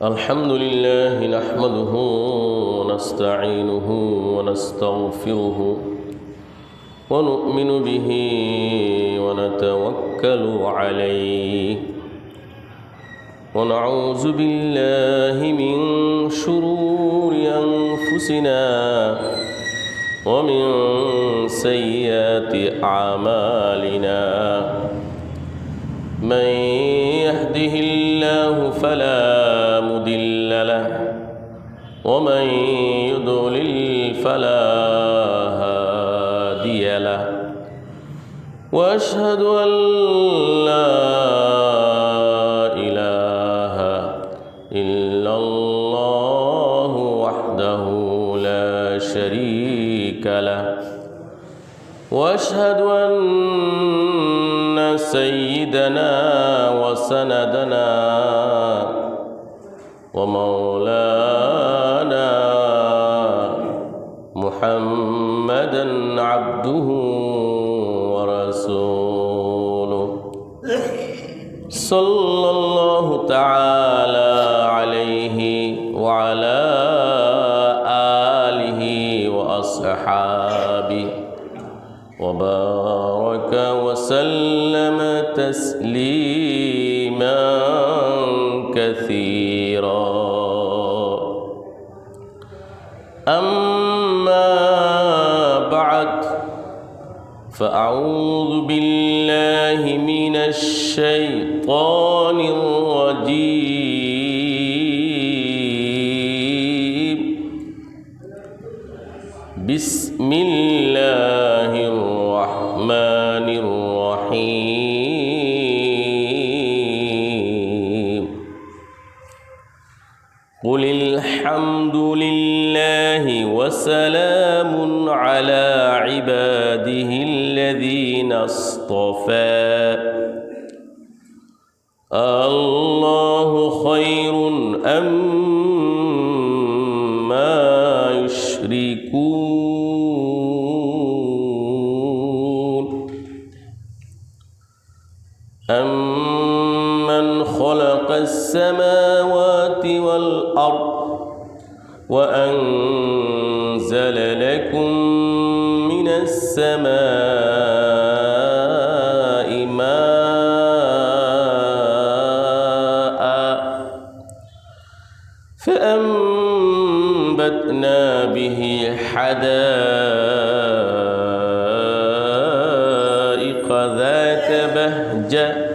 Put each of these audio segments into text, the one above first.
الحمد لله نحمده ونستعينه ونستغفره ونؤمن به ونتوكل عليه ونعوذ بالله من شرور أنفسنا ومن سيئات أعمالنا من يهده الله فلا مضل له ومن يضلل فلا هادي له وأشهد أن لا إله إلا الله وحده لا شريك له وأشهد أن سيدنا وسندنا ومولانا محمدا عبده ورسوله صلى الله تعالى عليه وعلى آله وأصحابه وبارك وسلم تسليما كثيرا أما بعد فأعوذ بالله من الشيطان الرجيم بسم الله الرحمن الرحيم قل الحمد لله وسلام على عباده الذين اصطفى الله خير أما يشركون أمن خلق السماوات والأرض وأنزل لكم من السماء ماء فأنبتنا به حدائق ذات بهجة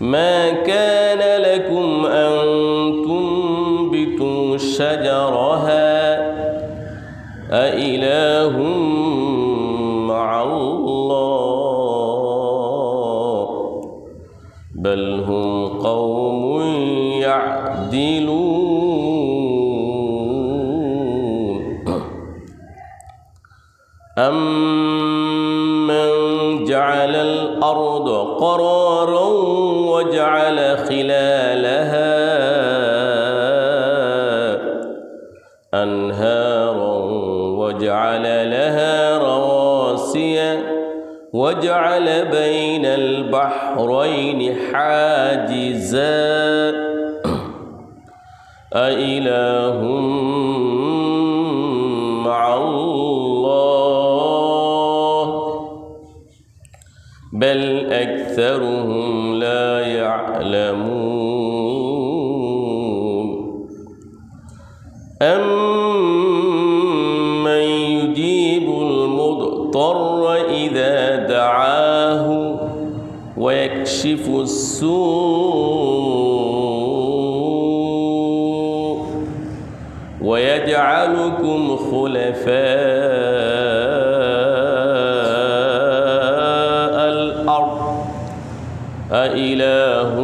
ما كان لكم أن تنبتوا شجرها أإله مع الله بل هم قوم يعدلون أمن جعل الأرض قرارا وجعل خلالها أنهارا وجعل لها رواسي وجعل بين البحرين حاجزا أإله مع الله بل أكثرهم لا يعلمون أمن يجيب المضطر إذا دعاه ويكشف السوء ويجعلكم خلفاء الأرض أإله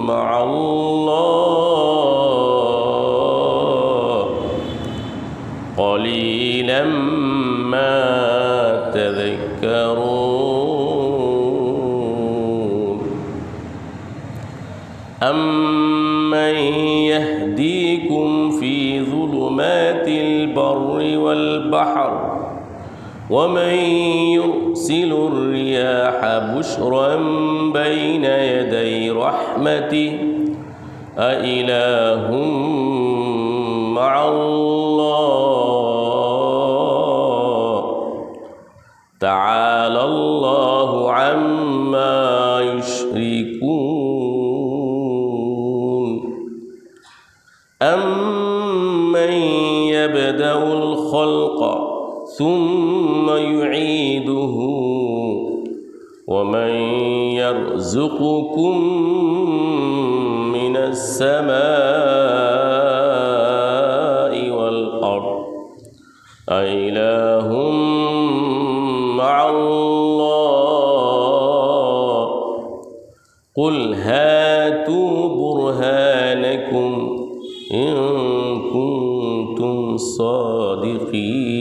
مع الله قليلا ما تذكرون أمن يهديكم في ظلمات البر والبحر ومن يرسل الرياح بشرا بين يدي رحمته أإله مع الله تعالى الله عما يشركون أمن يبدأ الخلق ثم يعيده ومن يرزقكم من السماء والأرض أإله مع الله قل هاتوا برهانكم إن كنتم صادقين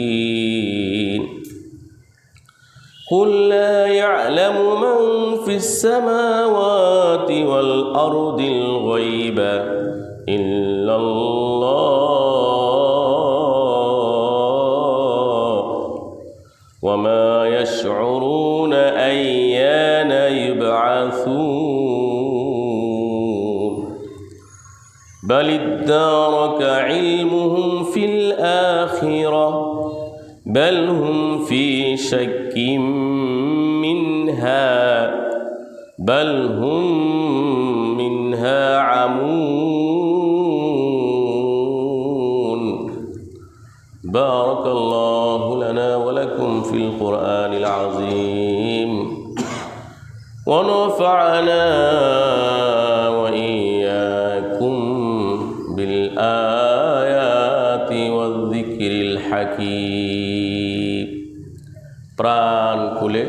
قل لا يعلم من في السماوات والأرض الغيب إلا الله وما يشعرون أيان يبعثون بل ادارك علمهم في الآخرة بل هم في شك منها بل هم منها عمون بارك الله لنا ولكم في القرآن العظيم ونفعنا وإياكم بالآيات والذكر الحكيم প্রাণ খুলে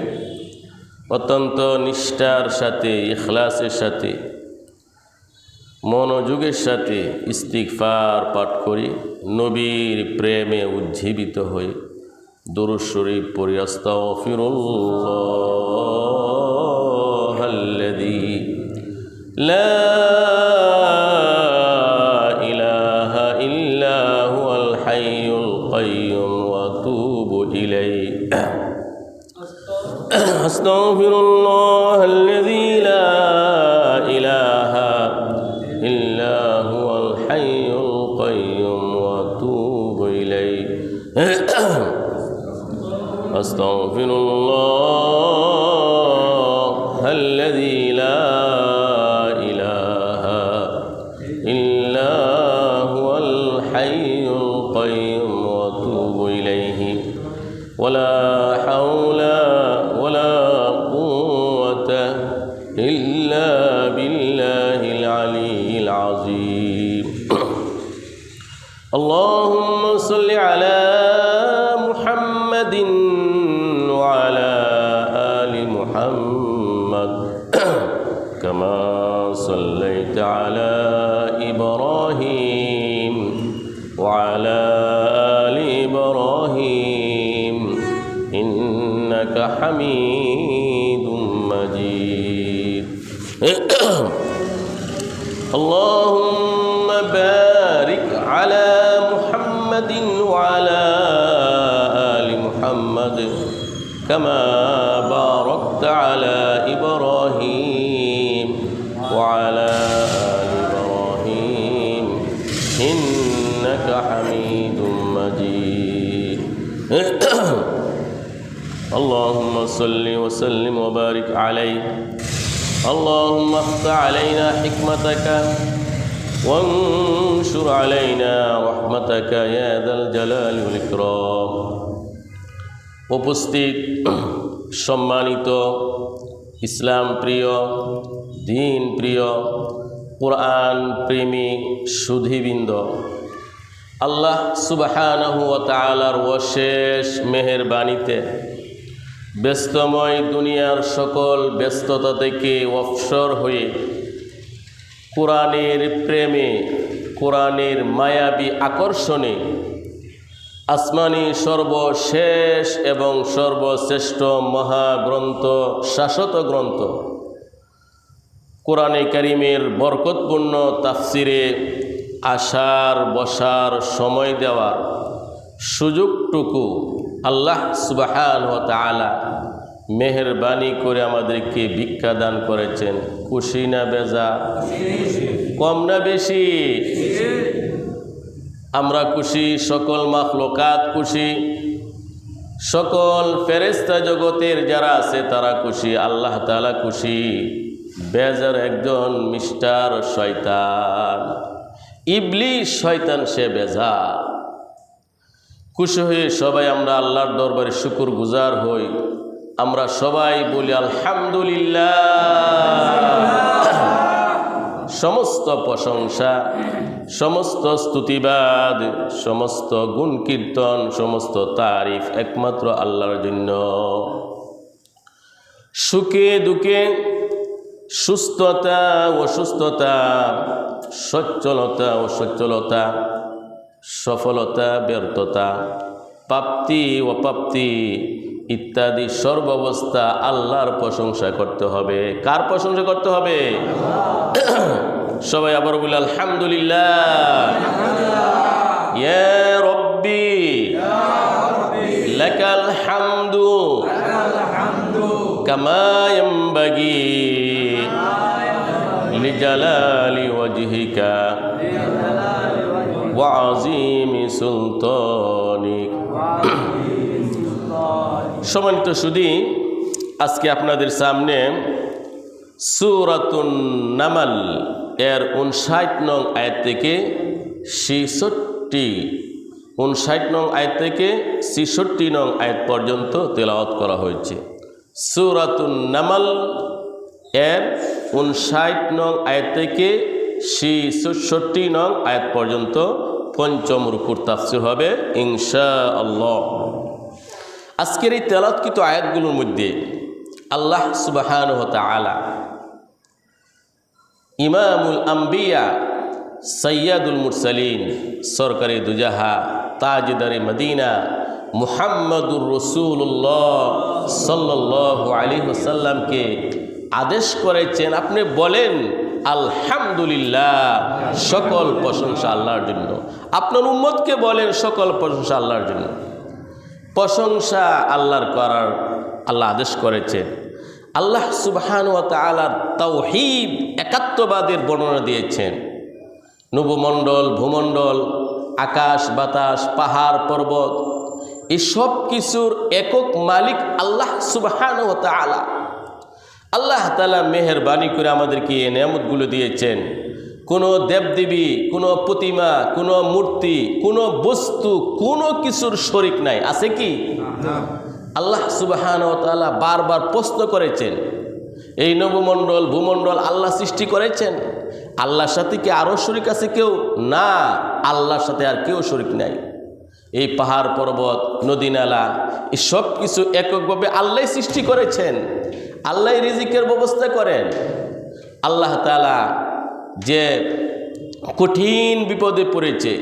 অত্যন্ত নিষ্ঠার সাথে ইখলাসের সাথে মনোযোগের সাথে ইস্তিগফার পাঠ করি নবীর প্রেমে উজ্জীবিত হয়ে দুরূদ শরীফ পড়ি আস্তাগফিরুল্লাহাল্লাযী লা ইলাহা ইল্লা হুয়াল হাইয়ুল কাইয়্যুম ওয়া আতুবু ইলাইহি أستغفر الله الذي لا إله إلا هو الحي القيوم وأتوب إليه أستغفر الله الذي لا إله إلا هو الحي القيوم وأتوب إليه ولا حول ولا قوة إلا بالله العلي العظيم اللهم صل على محمد وعلى آل محمد كما صليت على إبراهيم وعلى آل إبراهيم إنك حميد مجيد اللهم بارك على محمد وعلى آل محمد كما باركت على إبراهيم وعلى آل إبراهيم إنك حميد مجيد اللهم صل وسلم وبارك عليه اللهم افتح علينا حكمتك وانشر علينا رحمتك يا ذا الجلال والإكرام উপস্থিত সম্মানিত ইসলাম প্রিয় দ্বীন প্রিয় কোরআন প্রেমিক সুধীবৃন্দ আল্লাহ সুবহানাহু ওয়া তাআলার অশেষ মেহেরবানিতে ব্যস্তময় দুনিয়ার সকল ব্যস্ততা থেকে অবসর হয়ে কোরআনের প্রেমে কোরআনের মায়াবী আকর্ষণে আসমানি সর্বশেষ এবং সর্বশ্রেষ্ঠ মহাগ্রন্থ শাশ্বত গ্রন্থ কোরআনে কারিমের বরকতপূর্ণ তাফসিরে আসার বসার সময় দেওয়ার সুযোগটুকু আল্লাহ সুবহানাহু ওয়া তাআলা মেহেরবানি করে আমাদেরকে ভিক্ষা দান করেছেন। খুশি না বেজা? কম না বেশি? আমরা খুশি, সকল মাখলুকাত খুশি, সকল ফেরেশতা জগতের যারা আছে তারা খুশি, আল্লাহ তাআলা খুশি। বেজার একজন মিস্টার শয়তান, ইবলিস শয়তান, সে বেজা। খুশি হয়ে সবাই আমরা আল্লাহর দরবারে শুকর গুজার হই। আমরা সবাই বলি আলহামদুলিল্লাহ। সমস্ত প্রশংসা, সমস্ত স্তুতিবাদ, সমস্ত গুণ কীর্তন, সমস্ত তারিফ একমাত্র আল্লাহর জন্য। সুখে দুঃখে, সুস্থতা অসুস্থতা, সচ্ছলতা অসচ্ছলতা, সফলতা ব্যর্থতা, প্রাপ্তি অপ্রাপ্তি ইত্যাদি সর্বাবস্থা আল্লাহর প্রশংসা করতে হবে। কার প্রশংসা করতে হবে? সবাই আবার বলি আলহামদুলিল্লাহ। ইয়া রব্বি লাকাল হামদু কামা ইয়ানবাগি লিজালালি ওয়াজহিকা ওয়া আযীমি সুলতানিক। সম্মানিত সুধী, আজকে আপনাদের সামনে সূরাতুন নামাল এর 59 নং আয়াত থেকে 59 নং আয়াত থেকে 66 নং আয়াত পর্যন্ত তেলাওয়াত করা হয়েছে। সূরাতুন নামাল এর 59 নং আয়াত থেকে 66 নং আয়াত পর্যন্ত পঞ্চম রুকুর তাফসীর হবে ইনশাআল্লাহ। আজকের এই তেলাওয়াতকৃত আয়াতগুলোর মধ্যে আল্লাহ সুবহানাহু ওয়া তাআলা ইমামুল আম্বিয়া, সৈয়দুল মুরসালিন, সরকারে দুজাহা, তাজদারে মদিনা মুহাম্মদুর রাসূলুল্লাহ সাল্লাল্লাহু আলাইহি ওয়াসাল্লামকে আদেশ করেছেন, আপনি বলেন আলহামদুলিল্লাহ, সকল প্রশংসা আল্লাহর জন্য। আপনার উম্মতকে বলেন সকল প্রশংসা আল্লাহর জন্য। প্রশংসা আল্লাহর করার আল্লাহ আদেশ করেছেন। আল্লাহ সুবহানাহু ওয়া তাআলার তাওহীদ, একাত্মবাদের বর্ণনা দিয়েছেন। নবমণ্ডল, ভূমণ্ডল, আকাশ বাতাস, পাহাড় পর্বত, এই সব কিছুর একক মালিক আল্লাহ সুবহানাহু ওয়া তাআলা। আল্লাহ তাআলা মেহেরবানি করে আমাদেরকে এই নেয়ামতগুলো দিয়েছেন। কোনো দেবদেবী, কোনো প্রতিমা, কোনো মূর্তি, কোনো বস্তু, কোনো কিছুর শরীক নাই। আছে কি? আল্লাহ সুবহানাহু ওয়া তাআলা বারবার প্রশ্ন করেছেন, এই নবমণ্ডল ভূমণ্ডল আল্লাহ সৃষ্টি করেছেন, আল্লাহর সাথে কি আরও শরীক আছে কেউ? না, আল্লাহর সাথে আর কেউ শরীক নাই। এই পাহাড় পর্বত, নদী নালা, এই সব কিছু এককভাবে আল্লাহ সৃষ্টি করেছেন। আল্লাহ রিজিকের ব্যবস্থা করেন। আল্লাহ তাআলা যে কঠিন বিপদে পড়েছে,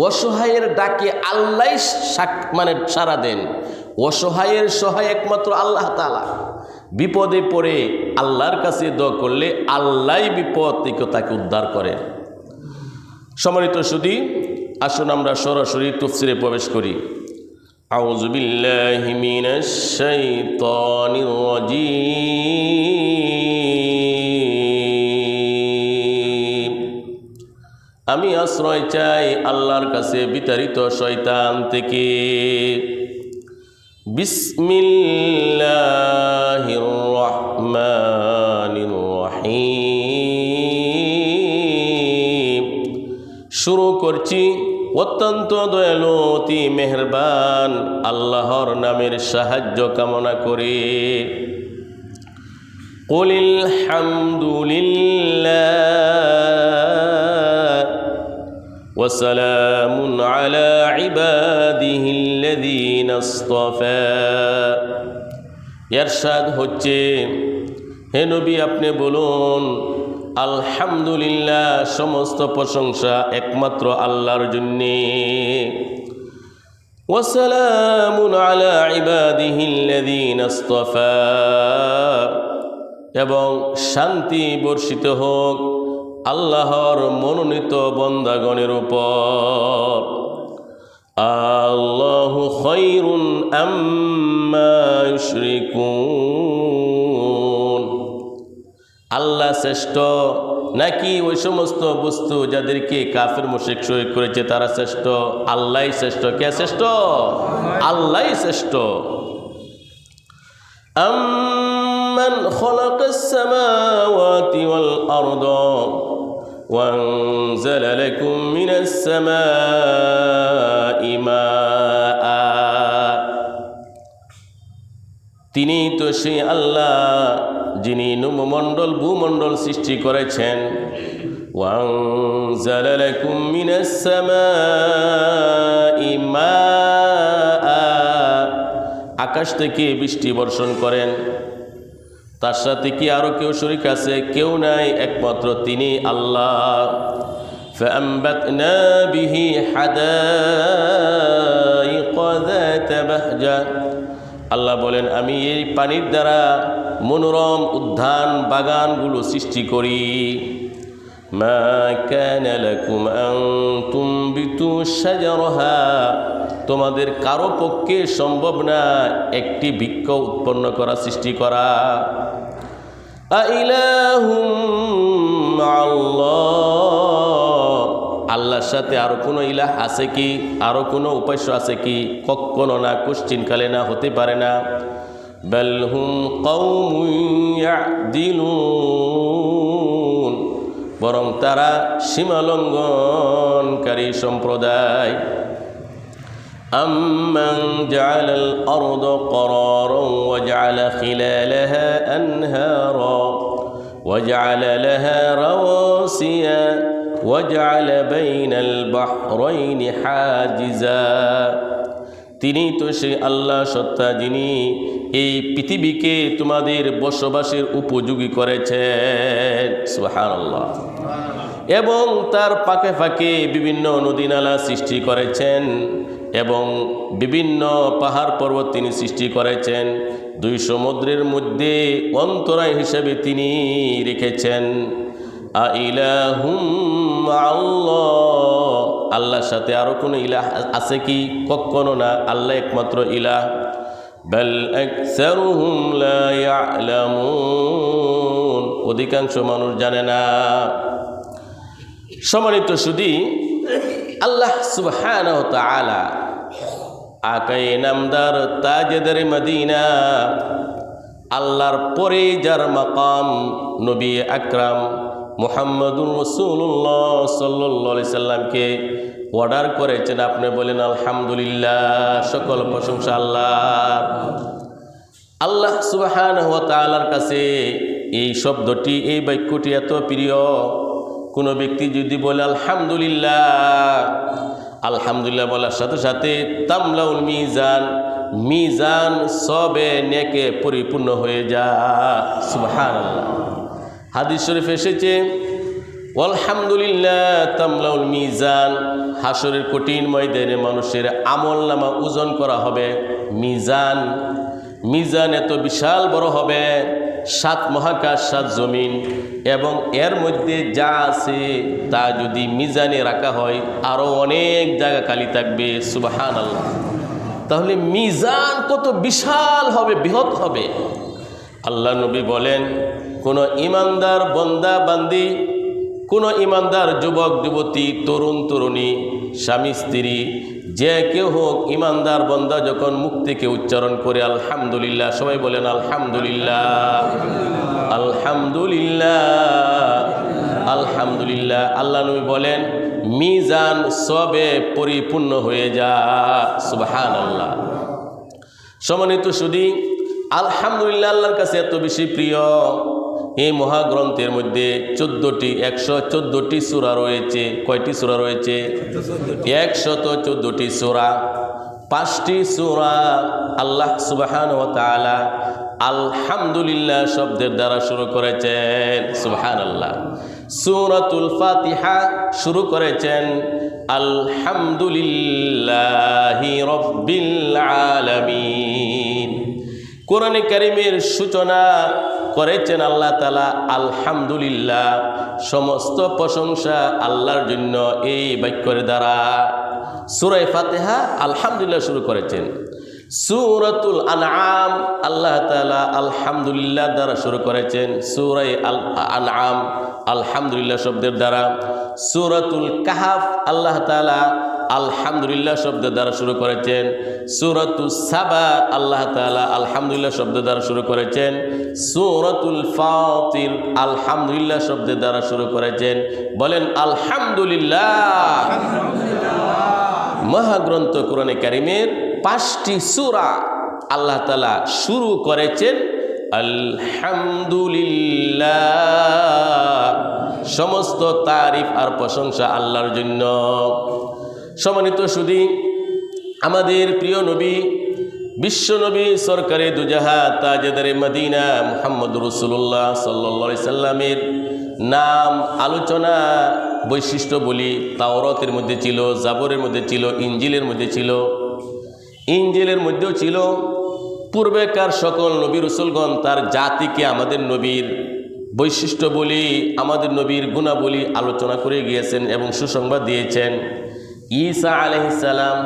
অসহায়ের ডাকে আল্লাহ সাড়া দেন। অসহায়ের সহায় একমাত্র আল্লাহ তাআলা। বিপদে পড়ে আল্লাহর কাছে দোয়া করলে আল্লাহ বিপদ থেকে তাকে উদ্ধার করেন। সম্মানিত সুধী, আসুন আমরা সরাসরি তাফসীরে প্রবেশ করি। আউযু বিল্লাহি মিনাশ শাইতানির রাজীম। আমি আশ্রয় চাই আল্লাহর কাছে বিতাড়িত শয়তান থেকে। বিসমিল্লাহির রহমানির রহিম। শুরু করছি অত্যন্ত দয়ালু, অতি মেহেরবান আল্লাহর নামের সাহায্য কামনা করে। কুলিল হামদুলিল্লাহ ওয়া সালামুন আলা ইবাদিহিল্লাযীনা ইসতাফা। ইরশাদ হচ্ছে, হে নবী আপনি বলুন আলহামদুলিল্লাহ, সমস্ত প্রশংসা একমাত্র আল্লাহর জন্যে। ওয়া সালামুন আলা ইবাদিহিল্লাযীনা ইসতাফা, এবং শান্তি বর্ষিত হোক আল্লাহর মনোনীত বন্দাগণের উপর। আল্লাহু খায়রুন আম্মা ইউশরিকুন, আল্লাহ শ্রেষ্ঠ নাকি ওই সমস্ত বস্তু যাদেরকে কাফির মুশরিক শরীক করেছে তারা শ্রেষ্ঠ? আল্লাহই শ্রেষ্ঠ। কে শ্রেষ্ঠ? আল্লাহই শ্রেষ্ঠ। আম্মান খালাকাস সামাওয়াতি ওয়াল আরদা ওয়া আনজালা লাকুম মিনাস সামাই মাআ, তিনি তো সেই আল্লাহ যিনি নবমণ্ডল ভূমণ্ডল সৃষ্টি করেছেন। ওয়া আনজালা লাকুম মিনাস সামাই মাআ, আকাশ থেকে বৃষ্টি বর্ষণ করেন। তার সাথে কি আরো কেউ শরীক আছে? কেউ নাই, একমাত্র তিনি আল্লাহ। ফাআমবাতনা বিহি হাদাইকা যাতা বাহজা, আল্লাহ বলেন আমি এই পানির দ্বারা মনোরম উদ্যান বাগানগুলো সৃষ্টি করি। মা কানা লাকুম আন তুমবিতু শাজারাহা, তোমাদের কারো পক্ষে সম্ভব না একটি বৃক্ষ উৎপন্ন করা, সৃষ্টি করা। আইলাহুম মাআল্লাহ, আল্লাহর সাথে আরো কোনো ইলাহ আছে কি? আরো কোনো উপাস্য আছে কি? কখনো না, কোশ্চিনকালে না, হতে পারে না। বাল হুম কওমুন ইয়াদিলুন, বরং তারা সীমালঙ্ঘনকারী সম্প্রদায়। أمن جعل الأرض قرارا وجعل خلالها أنهارا وجعل لها رواسي وجعل بين البحرين حاجزا, তিনি তো সেই আল্লাহ সত্তা যিনি এই পৃথিবীকে তোমাদের বসবাসের উপযোগী করেছেন। সুবহানাল্লাহ। এবং তার পাকে ফাঁকে বিভিন্ন নদী নালা সৃষ্টি করেছেন এবং বিভিন্ন পাহাড় পর্বত তিনি সৃষ্টি করেছেন। দুই সমুদ্রের মধ্যে অন্তরায় হিসেবে তিনি রেখেছেন। আইলাহুম মাআল্লাহ, আল্লাহর সাথে আরো কোনো ইলাহ আছে কি? কখনো না, আল্লাহ একমাত্র ইলাহ। বাল আকসারুহুম লা ইয়ালামুন, অধিকাংশ মানুষ জানে না। সম্মানিত সুধী, আল্লাহ সুবহানাহু ওয়া তাআলা আকায়ে নামদার তাজদার মদিনা, আল্লাহর পরে যার মাকাম নবী আকরাম মুহাম্মদুর রাসূলুল্লাহ সাল্লাল্লাহু আলাইহি সাল্লামকে অর্ডার করেছেন। আপনি বলেন আলহামদুলিল্লাহ, সকল প্রশংসা আল্লাহর। আল্লাহ সুবহানাহু ওয়া তাআলার কাছে এই শব্দটি, এই বাক্যটি এত প্রিয়। কোনো ব্যক্তি যদি বলে আলহামদুলিল্লাহ, আলহামদুলিল্লাহ বলার সাথে সাথে তামলাউল মিজান, মিজান সবে নেকে পরিপূর্ণ হয়ে যায়। সুবহানাল্লাহ। হাদিস শরীফ এসেছে আলহামদুলিল্লাহ তামলাউল মিজান, হাসরের কঠিন ময়দানে মানুষের আমল নামা ওজন করা হবে। মিজান, মিজান এত বিশাল বড় হবে, 7 মহাকাশ 7 জমিন, এবং এর মধ্যে যা আছে তা যদি মিজানে রাখা হয় আরো অনেক জায়গা খালি থাকবে। সুবহানাল্লাহ। তাহলে মিজান কত বিশাল হবে, বৃহৎ হবে। আল্লাহ নবী বলেন, কোন ইমানদার বন্দা বান্দি, কোন ইমানদার যুবক যুবতী, তরুণ তরুণী, স্বামী স্ত্রী, যে কেউ হোক, ইমানদার বন্দা যখন মুখ থেকে উচ্চারণ করে আলহামদুলিল্লাহ, সবাই বলেন আলহামদুলিল্লাহ, আলহামদুলিল্লাহ, আলহামদুলিল্লাহ, আল্লাহ নবী বলেন মিজান সবে পরিপূর্ণ হয়ে যায়। সুবহানাল্লাহ। সম্মানিত সুধী, আলহামদুলিল্লাহ আল্লাহর কাছে এত বেশি প্রিয়। এই মহাগ্রন্থের মধ্যে 114টি সূরা রয়েছে। কয়টি সূরা রয়েছে? 114টি সূরা। 5টি সূরা আল্লাহ সুবহানাহু ওয়া তাআলা আলহামদুলিল্লাহ শব্দের দ্বারা শুরু করেছেন। সুবহানাল্লাহ। সূরাতুল ফাতিহা শুরু করেছেন আলহামদুলিল্লাহি রাব্বিল আলামিন। কোরআনে কারীমের সূচনা করেছেন আল্লাহ তাআলা আলহামদুলিল্লাহ, সমস্ত প্রশংসা আল্লাহর জন্য এই বাক্যের দ্বারা। সূরা ফাতিহা আলহামদুলিল্লাহ শুরু করেছেন। সূরাতুল আনআম আল্লাহ তাআলা আলহামদুলিল্লাহ দ্বারা শুরু করেছেন, সূরা আনআম আলহামদুলিল্লাহ শব্দের দ্বারা। সূরাতুল কাহফ আল্লাহ তাআলা আলহামদুলিল্লাহ শব্দের দ্বারা শুরু করেছেন। সূরাতুস সাবা আল্লাহ তাআলা আলহামদুলিল্লাহ শব্দের দ্বারা শুরু করেছেন। সূরাতুল ফাতির আলহামদুলিল্লাহ শব্দের দ্বারা শুরু করেছেন। বলেন আলহামদুলিল্লাহ। মহাগ্রন্থ কোরআনে কারীমের 5টি সূরা আল্লাহ তাআলা শুরু করেছেন আলহামদুলিল্লাহ। সমস্ত তারিফ আর প্রশংসা আল্লাহর জন্য। সম্মানিত সুধী, আমাদের প্রিয় নবী, বিশ্ব নবী, সরকারে দুজাহা, তাজেদারে মদিনা মুহাম্মদুর রাসূলুল্লাহ সাল্লাল্লাহু আলাইহি সাল্লামের নাম আলোচনা বৈশিষ্ট্য বলি তাওরাতের মধ্যে ছিল, জাবরের মধ্যে ছিল, ইনজিলের মধ্যে ছিল। ইনজিলের মধ্যেও ছিল। পূর্বেকার সকল নবী রাসূলগণ তার জাতিকে আমাদের নবীর বৈশিষ্ট্য বলি, আমাদের নবীর গুণাবলী আলোচনা করে গিয়েছেন এবং সুসংবাদ দিয়েছেন। ঈসা আলাইহিস সালাম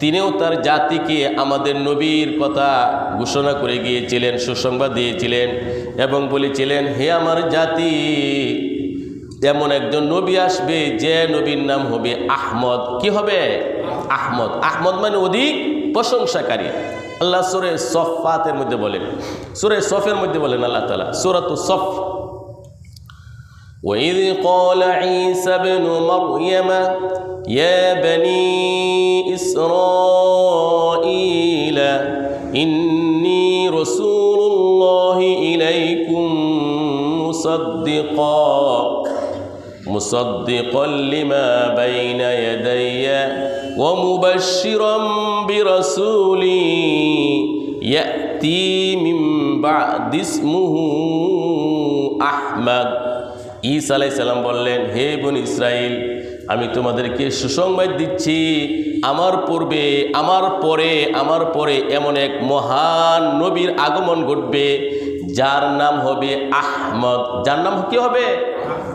তিনিও তার জাতিকে আমাদের নবীর কথা ঘোষণা করে গিয়েছিলেন, সুসংবাদ দিয়েছিলেন এবং বলেছিলেন, হে আমার জাতি, এমন একজন নবী আসবে যে নবীর নাম হবে আহমদ। কি হবে? আহমদ। আহমদ মানে অধিক প্রশংসাকারী। আল্লাহ সূরা সফফাতের মধ্যে বলেন, সূরা সফের মধ্যে বলেন আল্লাহ তাআলা, সূরাতুস সফ, وَإِذْ قَالَ عِيسَى ابْنُ مَرْيَمَ يَا بَنِي إِسْرَائِيلَ إِنِّي رَسُولُ اللَّهِ إِلَيْكُمْ مُصَدِّقًا لِمَا بَيْنَ يَدَيَّ وَمُبَشِّرًا بِرَسُولٍ يَأْتِي مِن بَعْدِ اسْمُهُ أَحْمَدُ। ঈসা আলাইহিস সালাম বললেন, হে বনি ইসরাইল, আমি তোমাদেরকে সুসংবাদ দিচ্ছি, আমার পরে এমন এক মহান নবীর আগমন ঘটবে যার নাম হবে আহমদ। যার নাম কি হবে?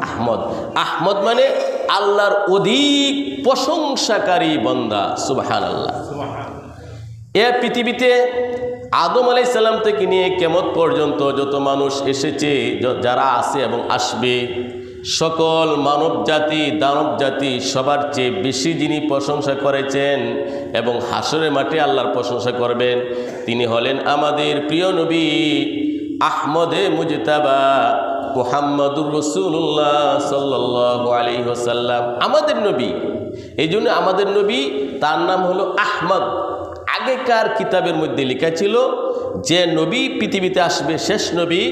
আহমদ। আহমদ মানে আল্লাহর অধিক প্রশংসাকারী বান্দা। সুবহানাল্লাহ। এ পৃথিবীতে আদম আলাইহিস সালাম থেকে নিয়ে কিয়ামত পর্যন্ত যত মানুষ এসেছে, যারা আছে এবং আসবে, সকল মানব জাতি, দানব জাতি, সবার চেয়ে বেশি যিনি প্রশংসা করেছেন এবং হাসরের মাঠে আল্লাহর প্রশংসা করবেন, তিনি হলেন আমাদের প্রিয় নবী আহমদে মুজতাবা মুহাম্মদুর রাসূলুল্লাহ সাল্লাল্লাহু আলাইহি ওয়াসাল্লাম, আমাদের নবী। এই জন্য আমাদের নবী, তার নাম হলো আহমদ। আগেকার কিতাবের মধ্যে লেখা ছিল যে নবী পৃথিবীতে আসবে, শেষ নবী,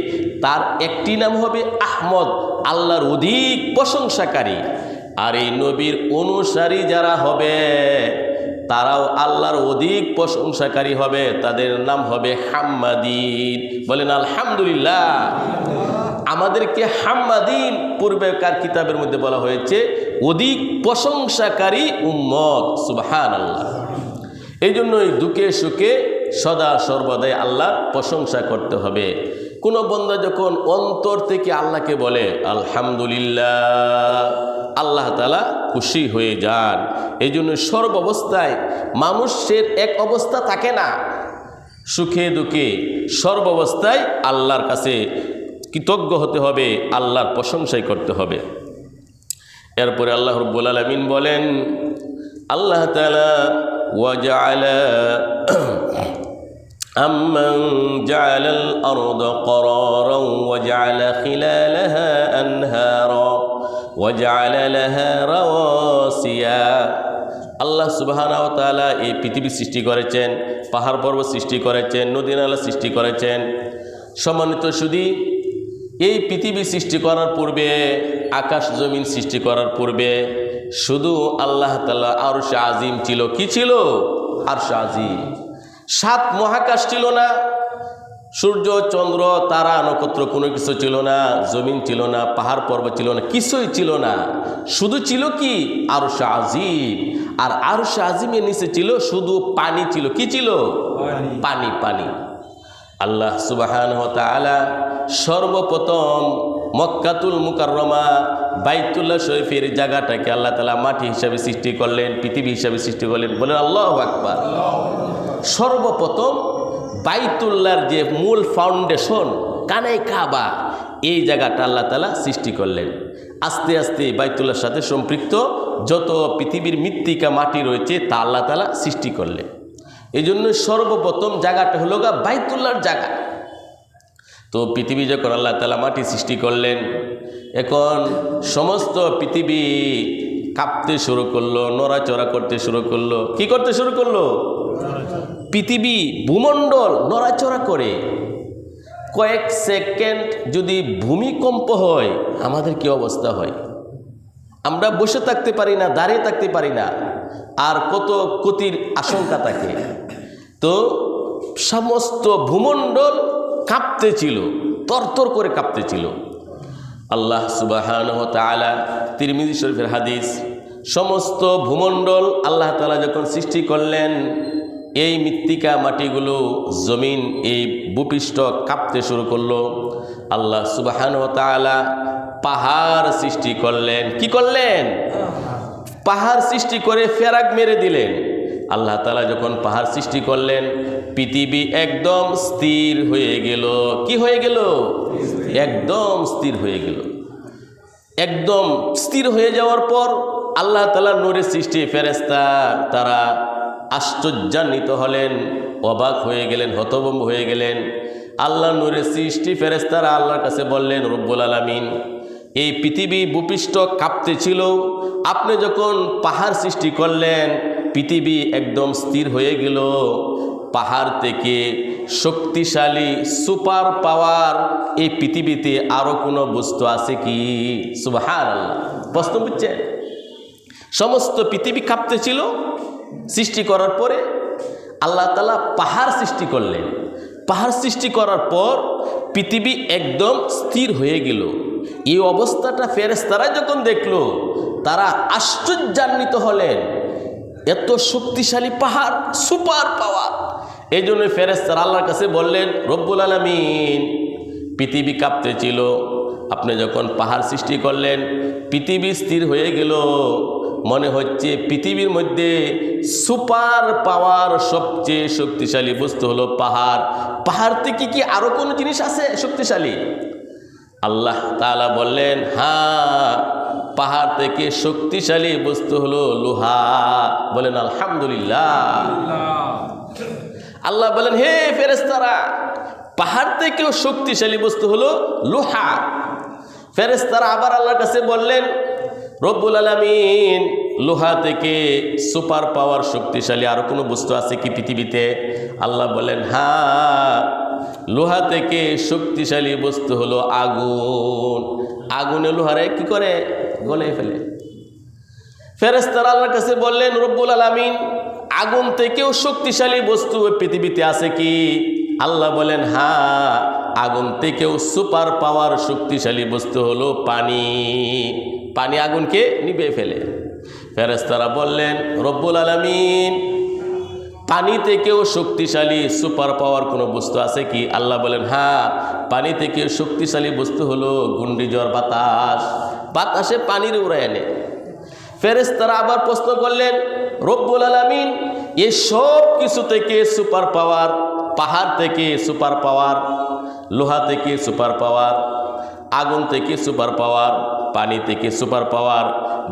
তার একটি নাম হবে আহমদ, আল্লাহর অধিক প্রশংসাকারী। আর এই নবীর অনুসারী যারা হবে তারাও আল্লাহর অধিক প্রশংসাকারী হবে, তাদের নাম হবে হাম্মাদিন। বলেন আলহামদুলিল্লাহ। আমাদেরকে হাম্মাদিন পূর্বেকার কিতাবের মধ্যে বলা হয়েছে অধিক প্রশংসাকারী উম্মত। সুবহানাল্লাহ। এই জন্যই দুঃখে সুখে সদা সর্বদাই আল্লাহর প্রশংসা করতে হবে। কোনো বান্দা যখন অন্তর থেকে আল্লাহকে বলে আলহামদুলিল্লাহ, আল্লাহ তাআলা খুশি হয়ে যান। এই জন্য সর্বাবস্থায় মানুষের এক অবস্থা থাকে না, সুখে দুঃখে সর্বাবস্থায় আল্লাহর কাছে কৃতজ্ঞ হতে হবে, আল্লাহর প্রশংসাই করতে হবে। এরপরে আল্লাহ রাব্বুল আলামিন বলেন, আল্লাহ তাআলা وجعل أمن جعل الأرض قرارا وجعل خلالها أنهارا وجعل لها رواسي। আল্লাহ সুবহানাহু ওয়া তাআলা এই পৃথিবী সৃষ্টি করেছেন, পাহাড় পর্বত সৃষ্টি করেছেন, নদী নালা সৃষ্টি করেছেন। সম্মানিত সুধী, এই পৃথিবী সৃষ্টি করার পূর্বে, আকাশ জমিন সৃষ্টি করার পূর্বে শুধু আল্লাহ তাআলা আরশ আজিম ছিল। কি ছিল? আরশ আজিম। 7 মহাকাশ ছিল না, সূর্য চন্দ্র তারা নক্ষত্র কোনো কিছু ছিল না, জমিন ছিল না, পাহাড় পর্বত ছিল না, কিছুই ছিল না। শুধু ছিল কি? আরশ আজিম। আর আরশ আজিমের নিচে ছিল শুধু পানি ছিল। কি ছিল? পানি। পানি। আল্লাহ সুবহানাহু ওয়া তাআলা সর্বপ্রথম মক্কাতুল মুকাররমা বাইতুল্লাহ শরীফের জায়গাটাকে আল্লাহ তাআলা মাটি হিসাবে সৃষ্টি করলেন, পৃথিবী হিসাবে সৃষ্টি করলেন। বলেন আল্লাহু আকবার। সর্বপ্রথম বাইতুল্লাহর যে মূল ফাউন্ডেশন কানাই কাবা, এই জায়গাটা আল্লাহ তাআলা সৃষ্টি করলেন। আস্তে আস্তে বাইতুল্লাহর সাথে সম্পৃক্ত যত পৃথিবীর মৃত্তিকা মাটি রয়েছে তা আল্লাহ তাআলা সৃষ্টি করলেন। এই জন্য সর্বপ্রথম জায়গাটা হলো বাইতুল্লাহর জায়গা। তো পৃথিবী যখন আল্লাহ তাআলা মাটি সৃষ্টি করলেন, এখন সমস্ত পৃথিবী কাঁপতে শুরু করলো, নড়াচড়া করতে শুরু করলো। কি করতে শুরু করলো? পৃথিবী ভূমণ্ডল নড়াচড়া করে। কয়েক সেকেন্ড যদি ভূমিকম্প হয় আমাদের কি অবস্থা হয়? আমরা বসে থাকতে পারি না, দাঁড়িয়ে থাকতে পারি না, আর কত ক্ষতির আশঙ্কা থাকে। তো সমস্ত ভূমণ্ডল কাঁপতেছিল, তরতর করে কাঁপতেছিল। আল্লাহ সুবহানাহু ওয়া তাআলা তিরমিজি শরীফের হাদিস, সমস্ত ভূমণ্ডল আল্লাহ তাআলা যখন সৃষ্টি করলেন, এই মৃত্তিকা মাটিগুলো জমিন এই ভূপৃষ্ঠ কাঁপতে শুরু করলো। আল্লাহ সুবহানাহু ওয়া তাআলা পাহাড় সৃষ্টি করলেন। কি করলেন? পাহাড় সৃষ্টি করে ফেরাক মেরে দিলেন। আল্লাহ তাআলা যখন পাহাড় সৃষ্টি করলেন, পৃথিবী একদম স্থির হয়ে গেল। কি হয়ে গেল? একদম স্থির হয়ে গেল। একদম স্থির হয়ে যাওয়ার পর আল্লাহ তাআলা নূরের সৃষ্টি ফেরেশতা তারা আশ্চর্যান্বিত হলেন, অবাক হয়ে গেলেন, হতভম্ব হয়ে গেলেন। আল্লাহ নূরের সৃষ্টি ফেরেশতারা আল্লাহর কাছে বললেন, রব্বুল আলামিন, এই পৃথিবী ভূপৃষ্ঠ কাঁপতেছিল, আপনি যখন পাহাড় সৃষ্টি করলেন পৃথিবী একদম স্থির হয়ে গেল। পাহাড় থেকে শক্তিশালী সুপার পাওয়ার এই পৃথিবীতে আরও কোনো বস্তু আছে কি? সুবহানাল্লাহ। প্রশ্ন বুঝছেন? সমস্ত পৃথিবী কাঁপতেছিল। সৃষ্টি করার পরে আল্লাহ তাআলা পাহাড় সৃষ্টি করলেন। পাহাড় সৃষ্টি করার পর পৃথিবী একদম স্থির হয়ে গেল। এই অবস্থাটা ফেরেশতারা যখন দেখলো তারা আশ্চর্যান্বিত হলেন, এত শক্তিশালী পাহাড়, সুপার পাওয়ার। এই জন্য ফেরেশতারা আল্লাহর কাছে বললেন, রব্বুল আলামিন, পৃথিবী কাঁপতেছিল, আপনি যখন পাহাড় সৃষ্টি করলেন পৃথিবী স্থির হয়ে গেল। মনে হচ্ছে পৃথিবীর মধ্যে সুপার পাওয়ার সবচেয়ে শক্তিশালী বস্তু হলো পাহাড়। পাহাড় থেকে কি আরো কোনো জিনিস আছে শক্তিশালী? আল্লাহ তাআলা বললেন, হ্যাঁ, পাহাড় থেকে শক্তিশালী বস্তু হলো লোহা। বলেন আলহামদুলিল্লাহ। আল্লাহ বলেন, হে ফেরেশতারা, পাহাড় থেকেও শক্তিশালী বস্তু হলো লোহা। ফেরেশতারা আবার আল্লাহর কাছে বললেন, রব্বুল আলামিন, লোহা থেকে সুপার পাওয়ার শক্তিশালী আরো কোনো বস্তু আছে কি পৃথিবীতে? আল্লাহ বলেন, হ্যাঁ, লোহা থেকে শক্তিশালী বস্তু হলো আগুন। আগুনে লোহারে কি করে? গলে ফেলে। ফেরেশতারা আল্লাহর কাছে বললেন, রব্বুল আলামিন, আগুন থেকেও শক্তিশালী বস্তু পৃথিবীতে আছে কি? আল্লাহ বলেন, হ্যাঁ, আগুন থেকেও সুপার পাওয়ার শক্তিশালী বস্তু হলো পানি। পানি আগুনকে নিভে ফেলে। ফেরেশতারা বললেন, রব্বুল আলামিন, পানি থেকেও শক্তিশালী সুপার পাওয়ার কোনো বস্তু আছে কি? আল্লাহ বলেন, হ্যাঁ, পানি থেকে শক্তিশালী বস্তু হলো ঘূর্ণিঝড় বাতাস। বাতাসে পানির উড়ায় আনে। ফেরেশতারা আবার প্রশ্ন করলেন, রব্বুল আলামিন, এই সব কিছু থেকে সুপার পাওয়ার, পাহাড় থেকে সুপার পাওয়ার, লোহা থেকে সুপার পাওয়ার, আগুন থেকে সুপার পাওয়ার, পানি থেকে সুপার পাওয়ার,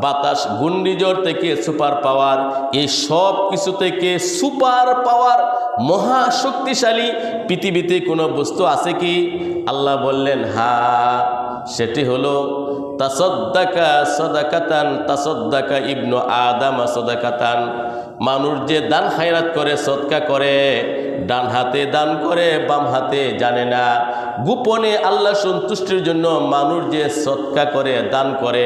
বাতাস ঘূর্ণিঝড় থেকে সুপার পাওয়ার, এই সব কিছু থেকে সুপার পাওয়ার মহা শক্তিশালী পৃথিবীতে কোনো বস্তু আছে কি? আল্লাহ বললেন, হ্যাঁ, সেটি হলো তাসাদ্দাকা সাদাকাতান তাসাদ্দাকা ইবনু আদম সাদাকাতান। মানুষ যে দান খায়রাত করে, সদকা করে, ডান হাতে দান করে, বাম হাতে জানে না। গোপনে আল্লাহ সন্তুষ্টির জন্য মানুষ যে সদকা করে, দান করে,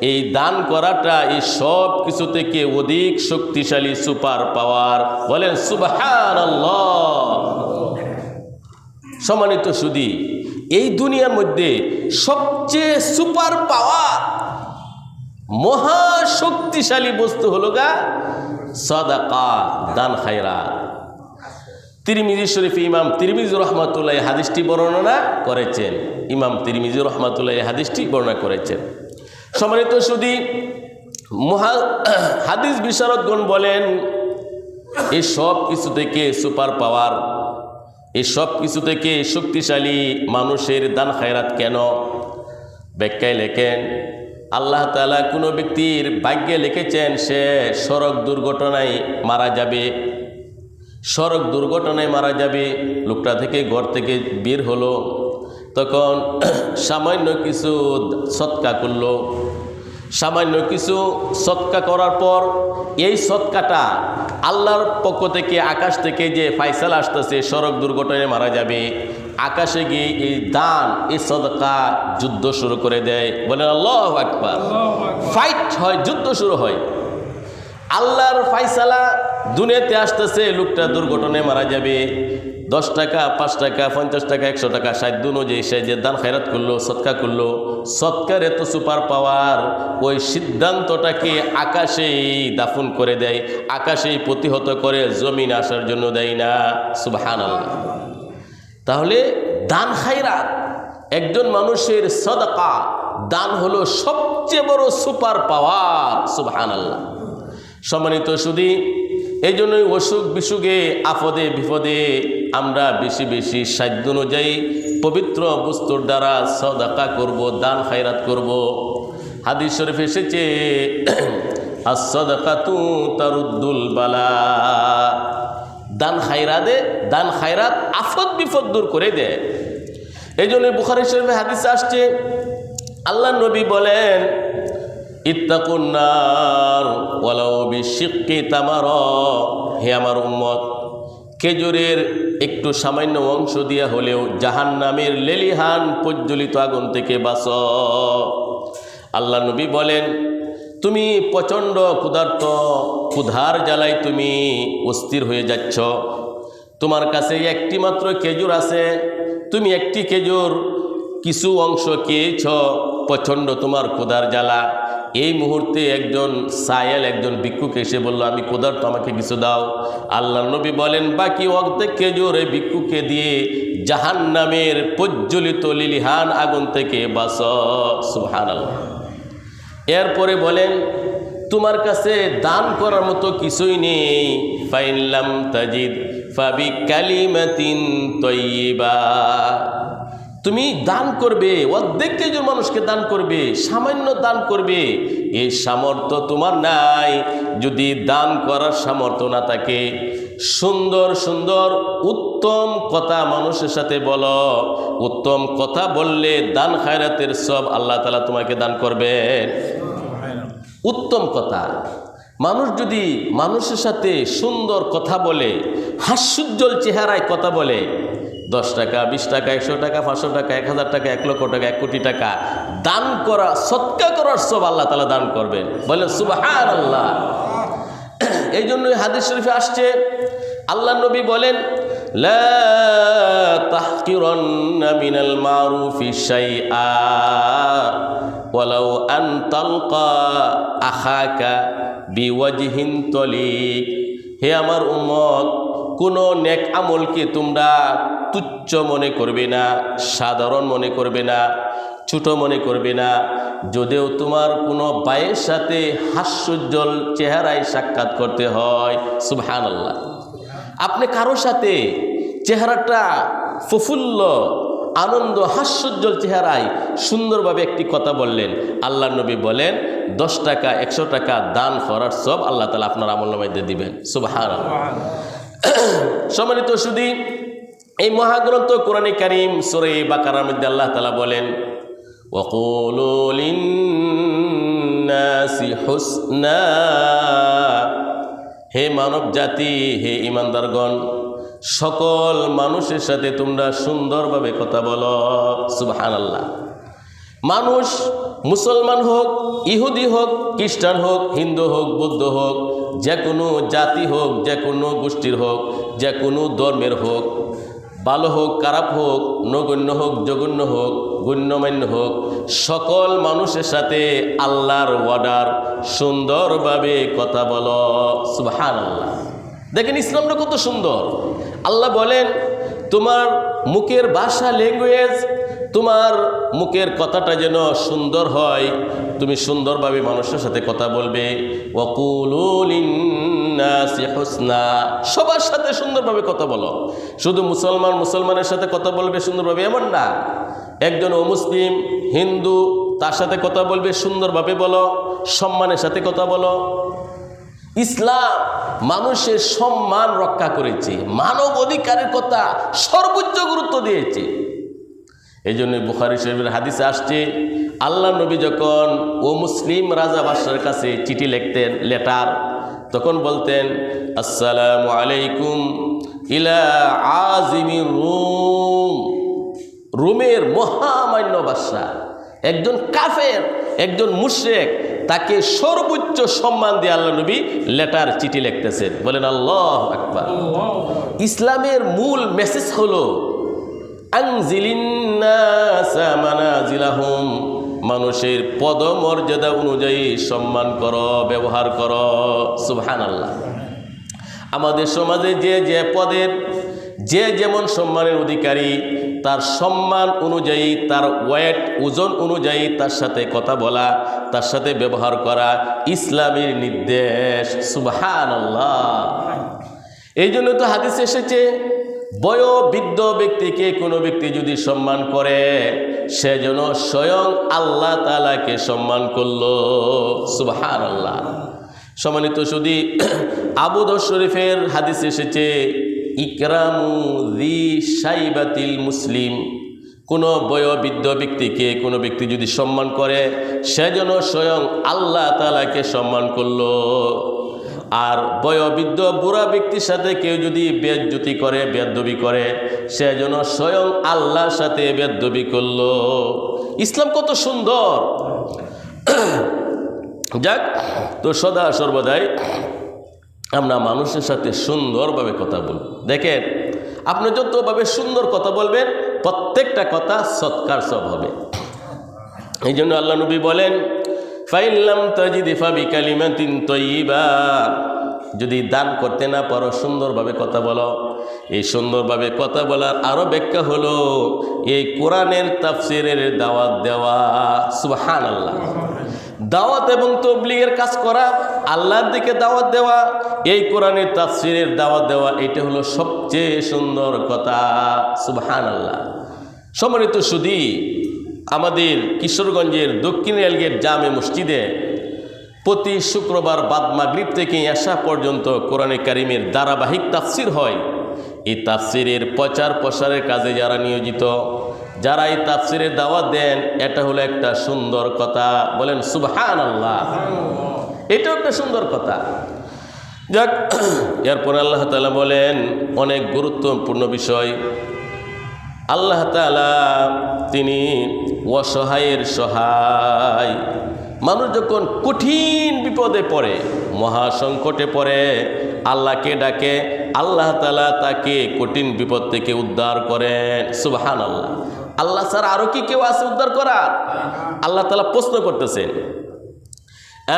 এই দান করাটা এই সব কিছু থেকে অধিক শক্তিশালী সুপার পাওয়ার। বলেন সুবহানাল্লাহ। সম্মানিত সুধী, এই দুনিয়ার মধ্যে সবচেয়ে সুপার পাওয়ার মহা শক্তিশালী বস্তু হলো সাদাকা, দান খায়রাত। তিরমিজি শরীফে ইমাম তিরমিজি রহমাতুল্লাহ হাদিসটি বর্ণনা করেছেন। ইমাম তিরমিজি রহমাতুল্লাহ হাদিসটি বর্ণনা করেছেন। সম্মানিত সুধী, হাদিস বিশারদগণ বলেন এই সব কিছু থেকে সুপার পাওয়ার, এই সব কিছু থেকে শক্তিশালী মানুষের দান খায়রাত কেন? ব্যাখ্যায় লেখেন, আল্লাহ তাআলা কোনো ব্যক্তির ভাগ্যে লিখেছেন সে সড়ক দুর্ঘটনায় মারা যাবে। সড়ক দুর্ঘটনায় মারা যাবে। লোকটা থেকে ঘর থেকে বের হলো, তখন সামান্য কিছু সদকা করলো। সামান্য কিছু সদকা করার পর এই সদকাটা আল্লাহর পক্ষ থেকে, আকাশ থেকে যে ফায়সালা আসতেছে সড়ক দুর্ঘটনায় মারা যাবে, আকাশে গিয়ে এই দান, এই সদকা যুদ্ধ শুরু করে দেয়। বলেন আল্লাহু আকবার। ফাইট হয়, যুদ্ধ শুরু হয়। আল্লাহর ফায়সালা দুনিয়াতে আসতেছে, লোকটা দুর্ঘটনায় মারা যাবে। 10 টাকা, 5 টাকা, 50 টাকা, 100 টাকা, 60 অনুযায়ী সে যে দান খায়রাত করলো, সদকা করলো, সদকার এত সুপার পাওয়ার, ওই সিদ্ধান্তটাকে আকাশেই দাফন করে দেয়, আকাশেই প্রতিহত করে, জমিন আসার জন্য দেয় না। সুবহানাল্লাহ। তাহলে দান খায়রাত, একজন মানুষের সদকা দান হলো সবচেয়ে বড় সুপার পাওয়ার। সুবহানাল্লাহ। সম্মানিত সুধী, এই জন্যই অসুখ বিসুখে, আপদে বিপদে আমরা বেশি বেশি সাধ্য অনুযায়ী পবিত্র বস্তুর দ্বারা সদকা করব, দান খায়রাত করব। হাদিস শরীফ এসেছে, as-sadaqatu তারুদ্দুল বালা। দান খায়রাত আফত বিপদ দূর করে দেয়। এই জন্য বুখারী শরীফে হাদিসে আসছে, আল্লাহ নবী বলেন, ইত্তাকুন নার ওয়ালাউ বিশিক্কি তামারা। হে আমার উম্মত, খেজুরের একটু সামান্য অংশ দিয়া হলেও জাহান্নামের লেলিহান প্রজ্বলিত আগুন থেকে বাঁচো। আল্লাহ নবী বলেন, তুমি প্রচণ্ড ক্ষুধার্ত, ক্ষুধার জ্বালায় তুমি অস্থির হয়ে যাচ্ছ, তোমার কাছে একটি মাত্র খেজুর আছে, তুমি একটি খেজুর কিছু অংশ খেয়েছ, প্রচণ্ড তোমার ক্ষুধার জ্বালা। এই মুহূর্তে একজন সায়েল, একজন ভিক্ষুক এসে বলল, আমি ক্ষুধার্ত, আমাকে কিছু দাও। আল্লাহ নবী বলেন, বাকি অর্ধেক খেজুর এই ভিক্ষুককে দিয়ে জাহান্নামের প্রজ্বলিত লিলিহান আগুন থেকে বাঁচো। সুবহানাল্লাহ। এরপরে বলেন, তোমার কাছে দান করার মতো কিছুই নেই, ফাইন লাম তাজিদ ফাবি কালিমাতিন তয়্যিবা। তুমি দান করবে, অর্ধেক খেজুর মানুষকে দান করবে, সামান্য দান করবে, এই সামর্থ্য তোমার নাই। যদি দান করার সামর্থ্য না থাকে, সুন্দর সুন্দর উত্তম কথা মানুষের সাথে বলো। উত্তম কথা বললে দান খায়রাতের সব আল্লাহ তাআলা তোমাকে দান করবেন। উত্তম কথা, মানুষ যদি মানুষের সাথে সুন্দর কথা বলে, হাস্যোজ্জ্বল চেহারায় কথা বলে, 10 টাকা, 20 টাকা, 100 টাকা, 500 টাকা, 1000 টাকা, 1 লক্ষ টাকা, 1 কোটি টাকা দান করা, সদকা করার সব আল্লাহ তাআলা দান করবেন। বলেন সুবহানাল্লাহ। এই জন্যই হাদিস শরীফে আসছে, আল্লাহ নবী বলেন, লা তাহকিরান্না মিনাল মারুফি শাইআ ওয়ালাউ আন তালকা আখাকা বিওয়াজহিন তলিক। হে আমার উম্মত, কোনো নেক আমলকে তোমরা তুচ্ছ মনে করবে না, সাধারণ মনে করবে না, ছোট মনে করবে না। যদিও তোমার কোনো ভাইয়ের সাথে হাস্যোজ্জ্বল চেহারায় সাক্ষাৎ করতে হয়, সুবহানাল্লাহ, আপনি কারোর সাথে চেহারাটা প্রফুল্ল, আনন্দ, হাস্যোজ্জ্বল চেহারায় সুন্দরভাবে একটি কথা বললেন, আল্লাহ নবী বলেন 10 টাকা, 100 টাকা দান করার সব আল্লাহ তাআলা আপনার আমলনামায় দিয়ে দিবেন। সুবহানাল্লাহ। সম্মানিত সুধী, এই মহাগ্রন্থ কোরআনে কারীম সূরা বাকারার মধ্যে আল্লাহ তাআলা বলেন, ওয়াকুলু লিন্নাসি হুসনা। হে মানব জাতি, হে ঈমানদারগণ, সকল মানুষের সাথে তোমরা সুন্দরভাবে কথা বলো। সুবহানাল্লাহ। মানুষ মুসলমান হোক, ইহুদি হোক, খ্রিস্টান হোক, হিন্দু হোক, বৌদ্ধ হোক, যে কোনো জাতি হোক, যে কোনো গোষ্ঠীর হোক, যে কোনো ধর্মের হোক, ভালো হোক, খারাপ হোক, নগণ্য হোক, জঘন্য হোক, গণ্যমান্য হোক, সকল মানুষের সাথে আল্লাহর ওয়ার্ডার সুন্দরভাবে কথা বলো। সুবহানাল্লাহ। দেখেন ইসলামটা কত সুন্দর। আল্লাহ বলেন তোমার মুখের ভাষা, ল্যাঙ্গুয়েজ, তোমার মুখের কথাটা যেন সুন্দর হয়, তুমি সুন্দরভাবে মানুষের সাথে কথা বলবে। ওয়াকুলু লিন্নাসি হুসনা, সবার সাথে সুন্দরভাবে কথা বলো। শুধু মুসলমানের সাথে কথা বলবে সুন্দরভাবে এমন না, একজন অমুসলিম, হিন্দু, তার সাথে কথা বলবে সুন্দরভাবে বলো, সম্মানের সাথে কথা বলো। ইসলাম মানুষের সম্মান রক্ষা করেছে, মানব অধিকারের কথা সর্বোচ্চ গুরুত্ব দিয়েছে। এই জন্য বুখারী শরীফের হাদিসে আসছে, আল্লাহ নবী যখন ও মুসলিম রাজা বাদশার কাছে চিঠি লিখতেন, লেটার, তখন বলতেন আসসালামু আলাইকুম ইলা আজিমির রুম, রোমের মহামান্য বাদশা, একজন কাফের, একজন মুশরিক, তাকে সর্বোচ্চ সম্মান দিয়ে আল্লাহ নবী লেটার, চিঠি লিখতেছেন। বলেন আল্লাহু আকবার। ইসলামের মূল মেসেজ হলো আনজিলিন্নাসা মানাজিলাহুম, মানুষের পদমর্যাদা অনুযায়ী সম্মান করো, ব্যবহার করো। সুবহানাল্লাহ। আমাদের সমাজে যে যে পদের, যে যেমন সম্মানের অধিকারী, তার সম্মান অনুযায়ী, তার ওয়েট, ওজন অনুযায়ী তার সাথে কথা বলা, তার সাথে ব্যবহার করা ইসলামের নির্দেশ। সুবহানাল্লাহ। এই জন্য তো হাদিসে এসেছে, বয়োবৃদ্ধ ব্যক্তিকে কোনো ব্যক্তি যদি সম্মান করে, সে যেন স্বয়ং আল্লাহ তাআলাকে সম্মান করলো। সুবহানাল্লাহ। সম্মানিত শুধু আবু দাউদ শরীফের হাদিস এসেছে, ইকরামু যী শাইবাতিল মুসলিম, কোনো বয়োবৃদ্ধ ব্যক্তিকে কোনো ব্যক্তি যদি সম্মান করে, সে যেন স্বয়ং আল্লাহ তাআলাকে সম্মান করলো। আর বয়োবৃদ্ধ বুড়া ব্যক্তির সাথে কেউ যদি বেয়াদবি করে, বেয়াদবি করে, সে যেন স্বয়ং আল্লাহর সাথে বেয়াদবি করলো। ইসলাম কত সুন্দর। যাক, তো সদা সর্বদাই আমরা মানুষের সাথে সুন্দরভাবে কথা বলব। দেখেন, আপনি যতভাবে সুন্দর কথা বলবেন, প্রত্যেকটা কথা সৎকার সব হবে। এই জন্য আল্লাহ নবী বলেন, ফাইল্লাম তাজিদ ফাবিকালিমাতিন তাইয়্যিবা, যদি দান করতে না পারো সুন্দরভাবে কথা বলো। এই সুন্দরভাবে কথা বলার আরো ব্যাখ্যা হলো এই কোরআনের তাফসীরের দাওয়াত দেওয়া। সুবহানাল্লাহ। দাওয়াত এবং তাবলীগের কাজ করা, আল্লাহর দিকে দাওয়াত দেওয়া, এই কোরআনের তাফসীরের দাওয়াত দেওয়া, এটা হলো সবচেয়ে সুন্দর কথা। সুবহানাল্লাহ। সম্মানিত সুধী, আমাদের কিশোরগঞ্জের দক্ষিণ রেলগেট জামে মসজিদে প্রতি শুক্রবার বাদ মাগরিব থেকে এশা পর্যন্ত কোরআনে কারিমের ধারাবাহিক তাফসীর হয়। এই তাফসীরের প্রচার প্রসারের কাজে যারা নিয়োজিত, যারা এই তাফসীরের দাওয়াত দেন, এটা হলো একটা সুন্দর কথা। বলেন সুবহানাল্লাহ। এটাও একটা সুন্দর কথা। যাক, এরপর আল্লাহ তাআলা বলেন অনেক গুরুত্বপূর্ণ বিষয়। আল্লাহ তাআলা তিনি অসহায়ের সহায়। মানুষ যখন কঠিন বিপদে পড়ে, মহাসংকটে পড়ে, আল্লাহকে ডাকে, আল্লাহ তাআলা তাকে কঠিন বিপদ থেকে উদ্ধার করেন। সুবহানাল্লাহ। আল্লাহ ছাড়া আরো কি কেউ আছে উদ্ধার করার? আল্লাহ তাআলা প্রশ্ন করতেছেন,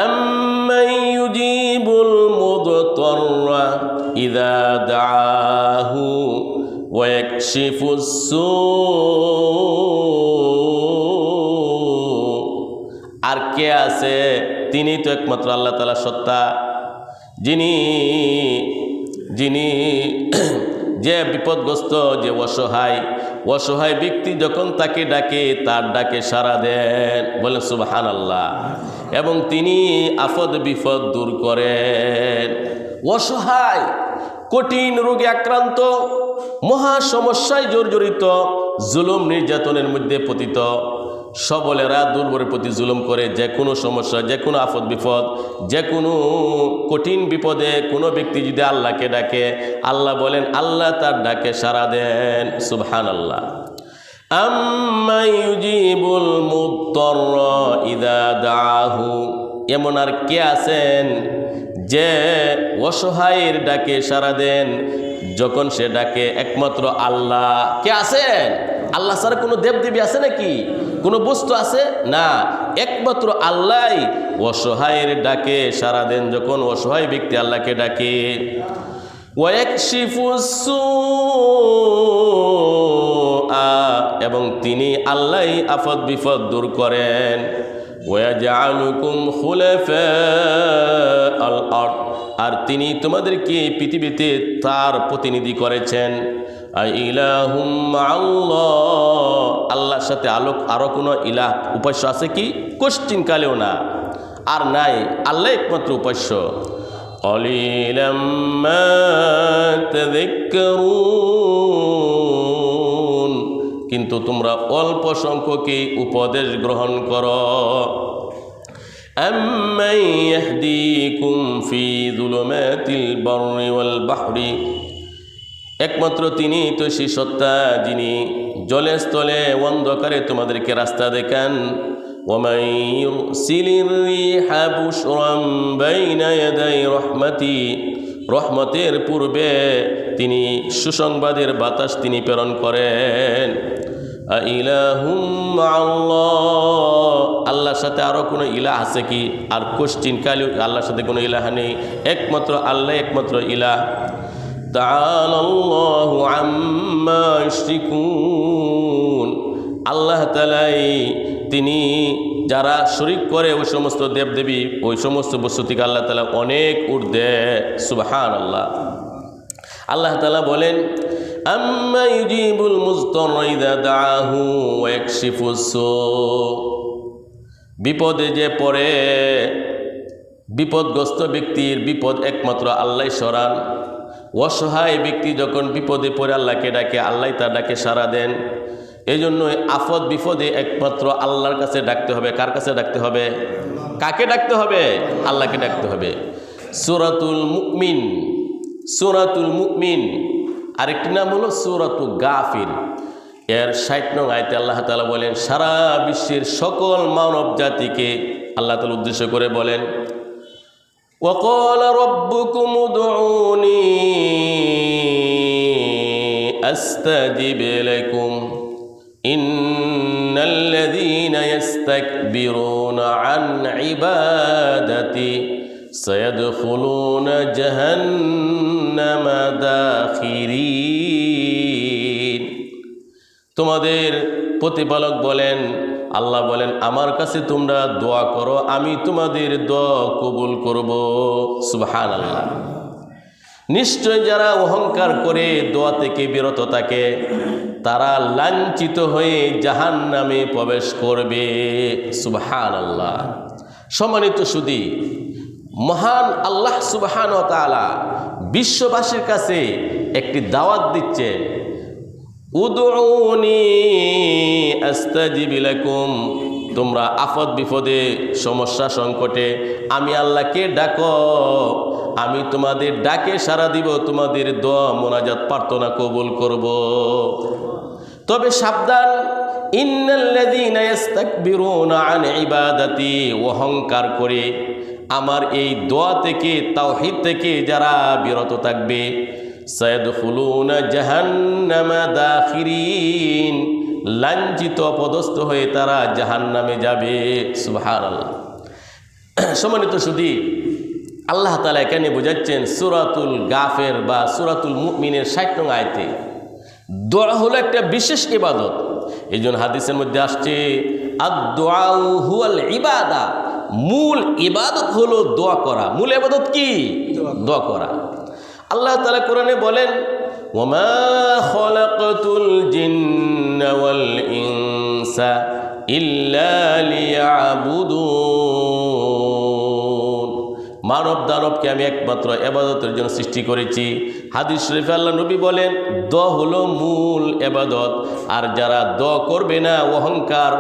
আম্মান ইউজিবুল মুদতাররা ইযা দাআহু ওয়া ইয়াকশিফুস সূ, আর কে আছে? তিনি তো একমাত্র আল্লাহ তাআলা সত্তা, যিনি যে বিপদগ্রস্ত, যে অসহায় ব্যক্তি যখন তাকে ডাকে, তার ডাকে সাড়া দেন। বলেন সুবহানাল্লাহ। এবং তিনি আফদ বিপদ দূর করেন। অসহায়, কঠিন রোগে আক্রান্ত, মহা সমস্যায় জর্জরিত, জুলুম নির্যাতনের মধ্যে পতিত, সবলেরা দুর্বলের প্রতি জুলুম করে, যে কোনো সমস্যা, যে কোনো আফদ বিপদ, যে কোনো কঠিন বিপদে কোনো ব্যক্তি যদি আল্লাহকে ডাকে, আল্লাহ বলেন আল্লাহ তার ডাকে সাড়া দেন। সুবহানাল্লাহ। আম্মা ইউজিবুল মুদতাররা ইযা দাআহু, এমন আর কে আছেন যে অসহায়ের ডাকে সাড়া দেন যখন সে ডাকে? একমাত্র আল্লাহ। কে আছেন? আল্লাহ ছাড়া কোনো দেবদেবী আছে নাকি? কোনো বস্তু আছে না? একমাত্র আল্লাহই অসহায়ের ডাকে সাড়া দেন। যখন অসহায় ব্যক্তি আল্লাহকে ডাকে, ওয়ায়াকশিফুস সুআ, এবং তিনি আল্লাহ আফত বিপদ দূর করেন। ওয়াজআলুকুম খুলাফাআল আরদ, আর তিনি তোমাদেরকে পৃথিবীতে তার প্রতিনিধি করেছেন। আইলাহুম মাআল্লাহ, আল্লাহর সাথে আরো কোনো ইলাহ উপাস্য আছে কি? কোশ্চিন কালেও না, আর নাই, আল্লাহ একমাত্র উপাস্য। কলিলাম মা তাযাক্কারুন, কিন্তু তোমরা অল্প সংখ্যকে উপদেশ গ্রহণ করো। আম্মান ইয়াহদিকুম ফি যুলুমাতিল বাররি ওয়াল বাহরি, একমাত্র তিনি তো সেই সত্তা যিনি জলে স্থলে অন্ধকারে তোমাদেরকে রাস্তা দেখান। ওয়ামান ইউরসিলির রিহা বুশরাম বাইনা ইয়াদাই রাহমাতি, রহমতের পূর্বে তিনি সুসংবাদের বাতাস তিনি প্রেরণ করেন। আইলাহুম মাআল্লাহ, আল্লাহর সাথে আরো কোনো ইলাহ আছে কি? আর কোশ্চিন কালেও আল্লাহর সাথে কোনো ইলাহ নেই, একমাত্র আল্লাহ একমাত্র ইলাহ। তাআলাল্লাহু আম্মা ইউশরিকুন, আল্লাহ তাআলাই তিনি যারা শরীক করে ওই সমস্ত দেবদেবী, ওই সমস্ত বস্তু থেকে আল্লাহ তাআলা অনেক ঊর্ধ্বে। সুবহানাল্লাহ। আল্লাহ তাআলা বলেন, আম্মা ইউজিবুল মুজতাররা ইযা দাআহু ওয়া ইয়াকশিফুস সু, বিপদে যে পড়ে, বিপদগ্রস্ত ব্যক্তির বিপদ একমাত্র আল্লাহ সরান। অসহায় ব্যক্তি যখন বিপদে পড়ে আল্লাহকে ডাকে, আল্লাহ তার ডাকে সাড়া দেন। এই জন্য আফত বিপদে একমাত্র আল্লাহর কাছে ডাকতে হবে। কার কাছে ডাকতে হবে? কাকে ডাকতে হবে? আল্লাহকে ডাকতে হবে। সূরাতুল মুমিন, সূরাতুল মুমিন আরেকটি নাম হলো সূরাতুল গাফির। এর 60 নং আয়াতে আল্লাহ তাআলা বলেন, সারা বিশ্বের সকল মানব জাতিকে আল্লাহ তাআলা উদ্দেশ্য করে বলেন, وقال ربكم ادعوني أستجب لكم إن الذين يستكبرون عن عبادتي سيدخلون جهنم داخرين। তোমাদের প্রতিপালক বলেন, আল্লাহ বলেন, আমার কাছে তোমরা দোয়া করো, আমি তোমাদের দোয়া কবুল করব। সুবহানাল্লাহ। নিশ্চয় যারা অহংকার করে দোয়া থেকে বিরত থাকে, তারা লাঞ্ছিত হয়ে জাহান্নামে প্রবেশ করবে। সুবহানাল্লাহ। সম্মানিত সুধী, মহান আল্লাহ সুবহানাহু ওয়া তাআলা বিশ্ববাসীর কাছে একটি দাওয়াত দিচ্ছেন, উদউনি আস্তাজিব লাকুম, তোমরা আফত বিপদে সমস্যা সংকটে আমি আল্লাহকে ডাকো, আমি তোমাদের ডাকে সাড়া দিব, তোমাদের দোয়া মোনাজাত প্রার্থনা কবুল করব। তবে সাবধান, ইন্নাল্লাযীনা ইস্তাকবিরুনা আন ইবাদাতি, অহংকার করে আমার এই দোয়া থেকে, তাওহীদ থেকে যারা বিরত থাকবে, সায়াদখুলুনা জাহান্নামা দাখিরিন, লাঞ্ছিত অপদস্থ হয়ে তারা জাহান্নামে যাবে। সুবহানাল্লাহ। সম্মানিত সুধী, আল্লাহ তাআলা এখানে বোঝাচ্ছেন সূরাতুল গাফির বা সূরাতুল মুমিনের 60 নং আয়াতে দোয়া হলো একটা বিশেষ ইবাদত। এই জন্য হাদিসের মধ্যে আসছে, আদ-দুআউ হুয়াল ইবাদা, মূল ইবাদত হলো দোয়া করা। মূল ইবাদত কি? দোয়া করা। আল্লাহ তাআলা কোরআনে বলেন, ওয়ামা খালাকাতুল জিন্না ওয়াল ইনসা ইল্লা লিয়াবুদুন, মানব দানবকে আমি একমাত্র ইবাদতের জন্য সৃষ্টি করেছি। হাদিস শরীফে আল্লাহ নবী বলেন, দোয়া হলো মূল ইবাদত। আর যারা দোয়া করবে না, অহংকার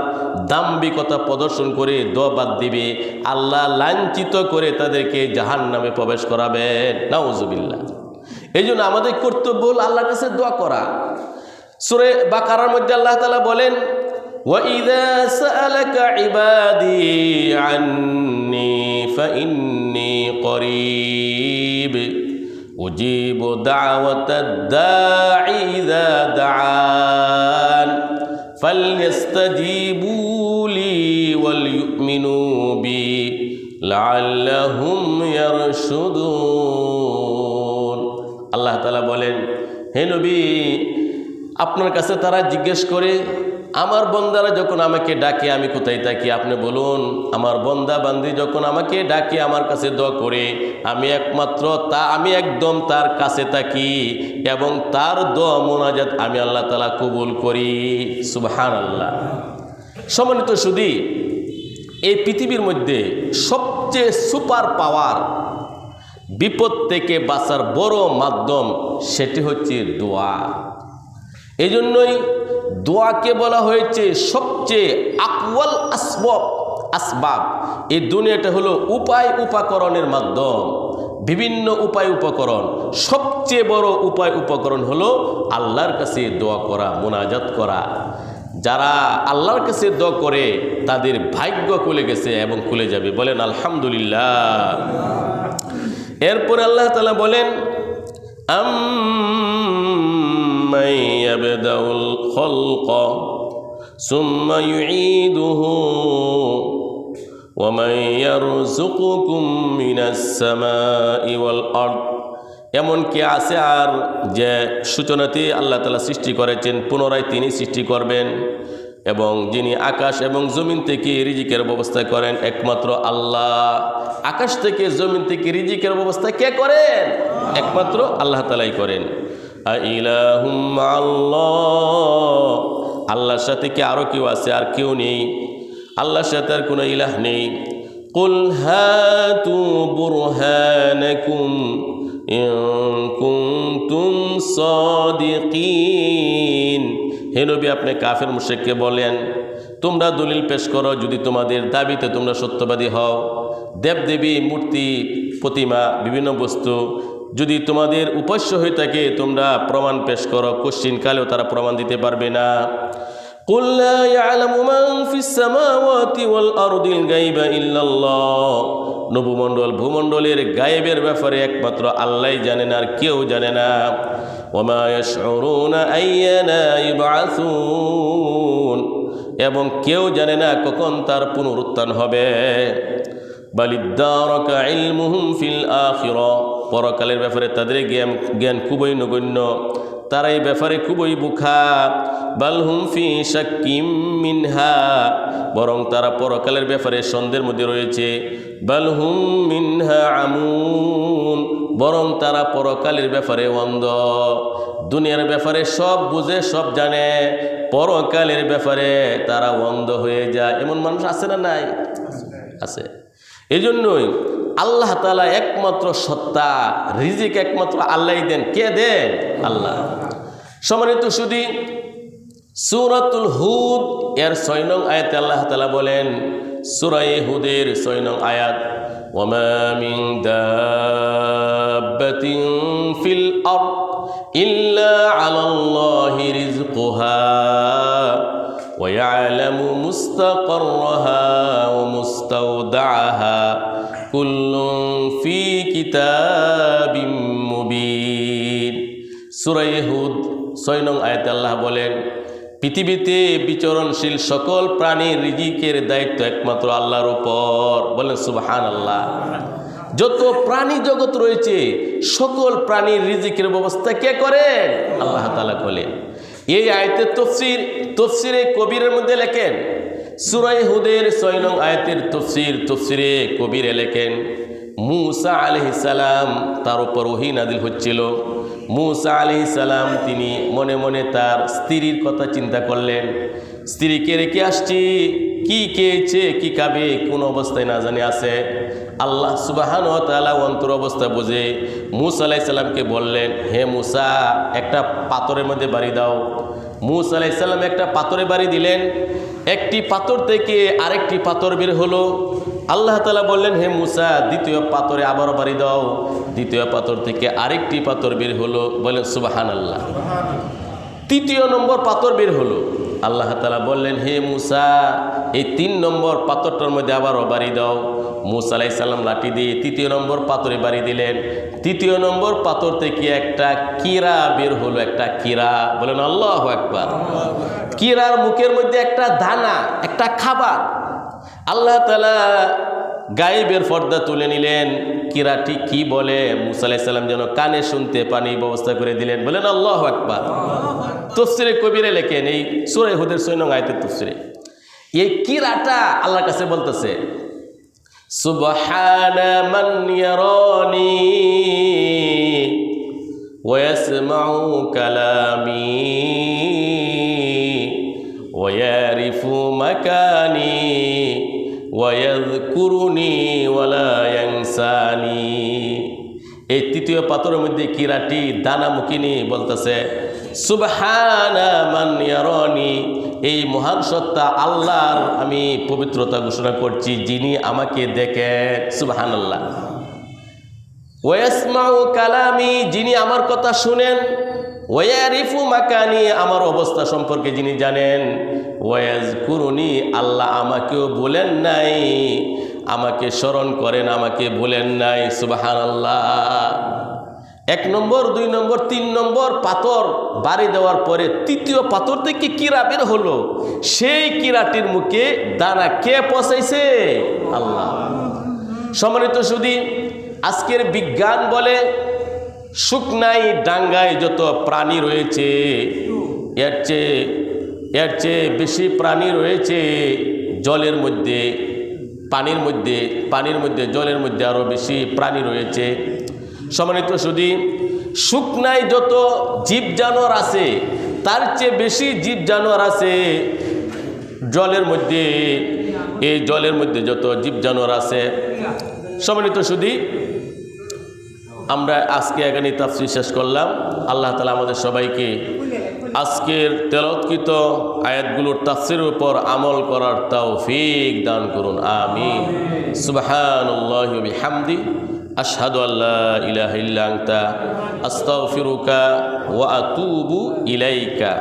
দাম্ভিকতা প্রদর্শন করে দোয়া বাদ দিবে, আল্লাহ লাঞ্ছিত করে তাদেরকে জাহান্নামে প্রবেশ করাবেন। নাউজুবিল্লাহ। এই জন্য আমাদের কর্তব্য হল আল্লাহর কাছে দোয়া করা। সূরা বাকারার মধ্যে আল্লাহ তাআলা বলেন, وَإِذَا سَأَلَكَ عِبَادِي عَنِّي فَإِنِّي قَرِيبٌ أُجِيبُ دَعْوَةَ الدَّاعِ إِذَا دَعَانِ فَلْيَسْتَجِيبُوا لِي وَلْيُؤْمِنُوا بِي لَعَلَّهُمْ يَرْشُدُونَ। আল্লাহ তাআলা বলেন, হে নবী, আপনার কাছে তারা জিজ্ঞেস করে আমার বন্দারা যখন আমাকে ডাকে আমি কোথায় থাকি? আপনি বলুন, আমার বন্দা বান্দি যখন আমাকে ডাকে আমার কাছে দোয়া করে আমি আমি একদম তার কাছে থাকি এবং তার দোয়া মোনাজাত আমি আল্লাহ তাআলা কবুল করি। সুবহানাল্লাহ। সম্মানিত সুধী, এই পৃথিবীর মধ্যে সবচেয়ে সুপার পাওয়ার, বিপদ থেকে বাঁচার বড় মাধ্যম, সেটি হচ্ছে দোয়া। এই জন্যই দোয়াকে বলা হয়েছে সবচেয়ে আকওয়াল আসবাব। এই দুনিয়াটা হলো উপায় উপকরণের মাধ্যম, বিভিন্ন উপায় উপকরণ। সবচেয়ে বড় উপায় উপকরণ হলো আল্লাহর কাছে দোয়া করা, মোনাজাত করা। যারা আল্লাহর কাছে দোয়া করে তাদের ভাগ্য খুলে গেছে এবং খুলে যাবে। বলেন আলহামদুলিল্লাহ। এরপরে আল্লাহ তাআলা বলেন, আম্মান ইয়াবদাউল খালকা সুম্মা ইউঈদুহু ওয়া মান ইয়ারযুকুকুম মিনাস সামাই ওয়াল আরদ। এমন কে আছে আর যে সূচনাতে আল্লাহ তাআলা সৃষ্টি করেছেন, পুনরায় তিনি সৃষ্টি করবেন, এবং যিনি আকাশ এবং জমিন থেকে রিজিকের ব্যবস্থা করেন একমাত্র আল্লাহ। আকাশ থেকে জমিন থেকে রিজিকের ব্যবস্থা কে করেন? একমাত্র আল্লাহ তাআলাই করেন। আইলাহুম আল্লাহ, আল্লাহর সাথে কি আরো কেউ আছে? আর কেউ নেই, আল্লাহর সাথে আর কোনো ইলাহ নেই। কুল হাতু বুরহানাকুম ইন কুনতুম সাদিকিন। হে নবী, আপনি কাফের মুশরিককে বলেন, তোমরা দলিল পেশ করো যদি তোমাদের দাবিতে তোমরা সত্যবাদী হও। দেবদেবী, মূর্তি, প্রতিমা, বিভিন্ন বস্তু যদি তোমাদের উপাস্য হয়ে থাকে তোমরা প্রমাণ পেশ করো। কোশ্চিনকালেও তারা প্রমাণ দিতে পারবে না। কুল লা ইয়ালামু মান ফিস সামাওয়াতি ওয়াল আরদিল গায়বা ইল্লাল্লাহ। নবমণ্ডল ভূমণ্ডলের গায়েবের ব্যাপারে একমাত্র আল্লাহই জানেন, আর কেউ জানে না। ওয়ামা ইয়াশউরুনা আইয়ানা ইবআসুন, এবং কেউ জানে না কখন তার পুনরুত্থান হবে। বালিদ্দারাকা ইলমুহুম ফিল আখিরা, পরকালের ব্যাপারে তাদের জ্ঞান খুবই নগণ্য, তারা এই ব্যাপারে খুবই বোকা। বালহুম ফি শাক্কিম মিনহা, বরং তারা পরকালের ব্যাপারে সন্দেহের মধ্যে রয়েছে। বালহুম মিনহা আমুন, বরং তারা পরকালের ব্যাপারে অন্ধ। দুনিয়ার ব্যাপারে সব বুঝে, সব জানে, পরকালের ব্যাপারে তারা অন্ধ হয়ে যায়। এমন মানুষ আছে না নাই? আছে। এই জন্যই আল্লাহ তাআলা একমাত্র সত্তা, রিজিক একমাত্র আল্লাহই দেন। কে দেন? আল্লাহ। সম্মানিত সুধী, সূরাতুল হুদ এর 6 নং আয়াতে আল্লাহ তাআলা বলেন, সূরা হুদের 6 নং আয়াত, ওয়ামা মিন দাব্বাতিন ফিল আরদ ইল্লা আলাল্লাহি রিজকুহা ওয়া ইয়ালামু মুস্তাকাররাহা ওয়া মুস্তাওদাআহা কুল্লুন ফি কিতাবিম মুবিন। সূরা হুদ 6 নং আয়াতে আল্লাহ বলেন, পৃথিবীতে বিচরণশীল সকল প্রাণীর রিজিকের দায়িত্ব একমাত্র আল্লাহর উপর। বলেন সুবহানাল্লাহ। যত প্রাণী জগৎ রয়েছে সকল প্রাণীর রিজিকের ব্যবস্থা কে করেন? আল্লাহ তাআলা করেন। এই আয়াতের তফসিরে কবিরের মধ্যে লেখেন, সূরা হুদের 6 নং আয়াতের তফসিরে কবিরে লেখেন, মূসা আলাইহিস সালাম তার উপর ওহী নাযিল হচ্ছিল। মূসা আলাইহিস সালাম তিনি মনে মনে তার স্ত্রীর কথা চিন্তা করলেন। স্ত্রীকে রেখে আসছি, কি খেয়েছে, কি খাবে, কোন অবস্থায় না জানি আছে। আল্লাহ সুবহানাহু ওয়া তাআলা অন্তর অবস্থা বুঝে মূসা আলাইহিস সালামকে বললেন, হে মূসা, একটা পাথরের মধ্যে বাড়ি দাও। মূসা আলাইহিস সালাম একটা পাথরে বাড়ি দিলেন। একটি পাথর থেকে আরেকটি পাথর বের হলো। আল্লাহ তাআলা বললেন, হে মূসা, দ্বিতীয় পাথরে আবারও বাড়ি দাও। দ্বিতীয় পাথর থেকে আরেকটি পাথর বের হলো। বলেন সুবহানাল্লাহ। তৃতীয় নম্বর পাথর বের হলো। আল্লাহ তাআলা বললেন, হে মূসা, এই 3 নম্বর পাথরটার মধ্যে আবারও বাড়ি দাও। মূসা আলাইহিস সালাম লাঠি দিয়ে 3য় নম্বর পাথরে বাড়ি দিলেন। 3য় নম্বর পাথর থেকে একটা কীরা বের হলো, একটা কীরা। বলেন আল্লাহু আকবার। কীরার মুখের মধ্যে একটা দানা, একটা খাবার। আল্লাহ তাআলা গায়েবের পর্দা তুলে নিলেন। কিরাটি কি বলে মুসা আলাইহিস সালাম যেন কানে শুনতে পানি ব্যবস্থা করে দিলেন। বলেন আল্লাহু আকবার। তাফসীরে কবিরে লেখেন এই সূরা হুদের 6 নং আয়াতের তাফসীরে এই কিরাটা আল্লাহর কাছে বলতেছে সুবহানা মান ইয়ারানি ওয়া ইয়াসমাউ কালামি ওয়া ইয়ারিফু মাকানি ওয়া ইয়াযকুরুনি ওয়া লা ইয়ানসানি। এই তৃতীয় পাথরের মধ্যে কিরাটি দানামুখিনী বলতেছে সুবহানা মান ইয়ারানি, এই মহান সত্তা আল্লাহর আমি পবিত্রতা ঘোষণা করছি যিনি আমাকে দেখেন। সুবহানাল্লাহ। ওয়া ইয়াসমাউ কালামি, যিনি আমার কথা শুনেন। ওয়া ইয়ারিফু মাকানি, আমার অবস্থা সম্পর্কে যিনি জানেন। ওয়া ইয়াযকুরুনি, আল্লাহ আমাকেও বলেন নাই, আমাকে স্মরণ করেন, আমাকে বলেন নাই। সুবহানাল্লাহ। 1 নম্বর 2 নম্বর 3 নম্বর পাথর বাড়ি দেওয়ার পরে তৃতীয় পাথর থেকে কিরা বের হলো। সেই কিরাটির মুখে দানা কে পৌঁছাইছে? আল্লাহ। সম্মানিত সুধী, আজকের বিজ্ঞান বলে শুকনাই ডাঙ্গায় যত প্রাণী রয়েছে এর চেয়ে বেশি প্রাণী রয়েছে জলের মধ্যে, পানির মধ্যে জলের মধ্যে আরও বেশি প্রাণী রয়েছে। সম্মানিত সুধী, শুকনায় যত জীব জানোয়ার আছে তার চেয়ে বেশি জীব জানোয়ার আছে জলের মধ্যে। এই জলের মধ্যে যত জীব জানোয়ার আছে। সম্মানিত সুধী, আমরা আজকে এখানে তাফসীর শেষ করলাম। আল্লাহ তাআলা আমাদের সবাইকে আজকের তেলাওয়াতকৃত আয়াতগুলোর তাফসীরের উপর আমল করার তৌফিক দান করুন। আমিন। সুবহানাল্লাহি ওয়া বিহামদি, আশহাদু আল্লা ইলাহা ইল্লা আনতা, আস্তাগফিরুকা ওয়া আতুবু ইলাইকা।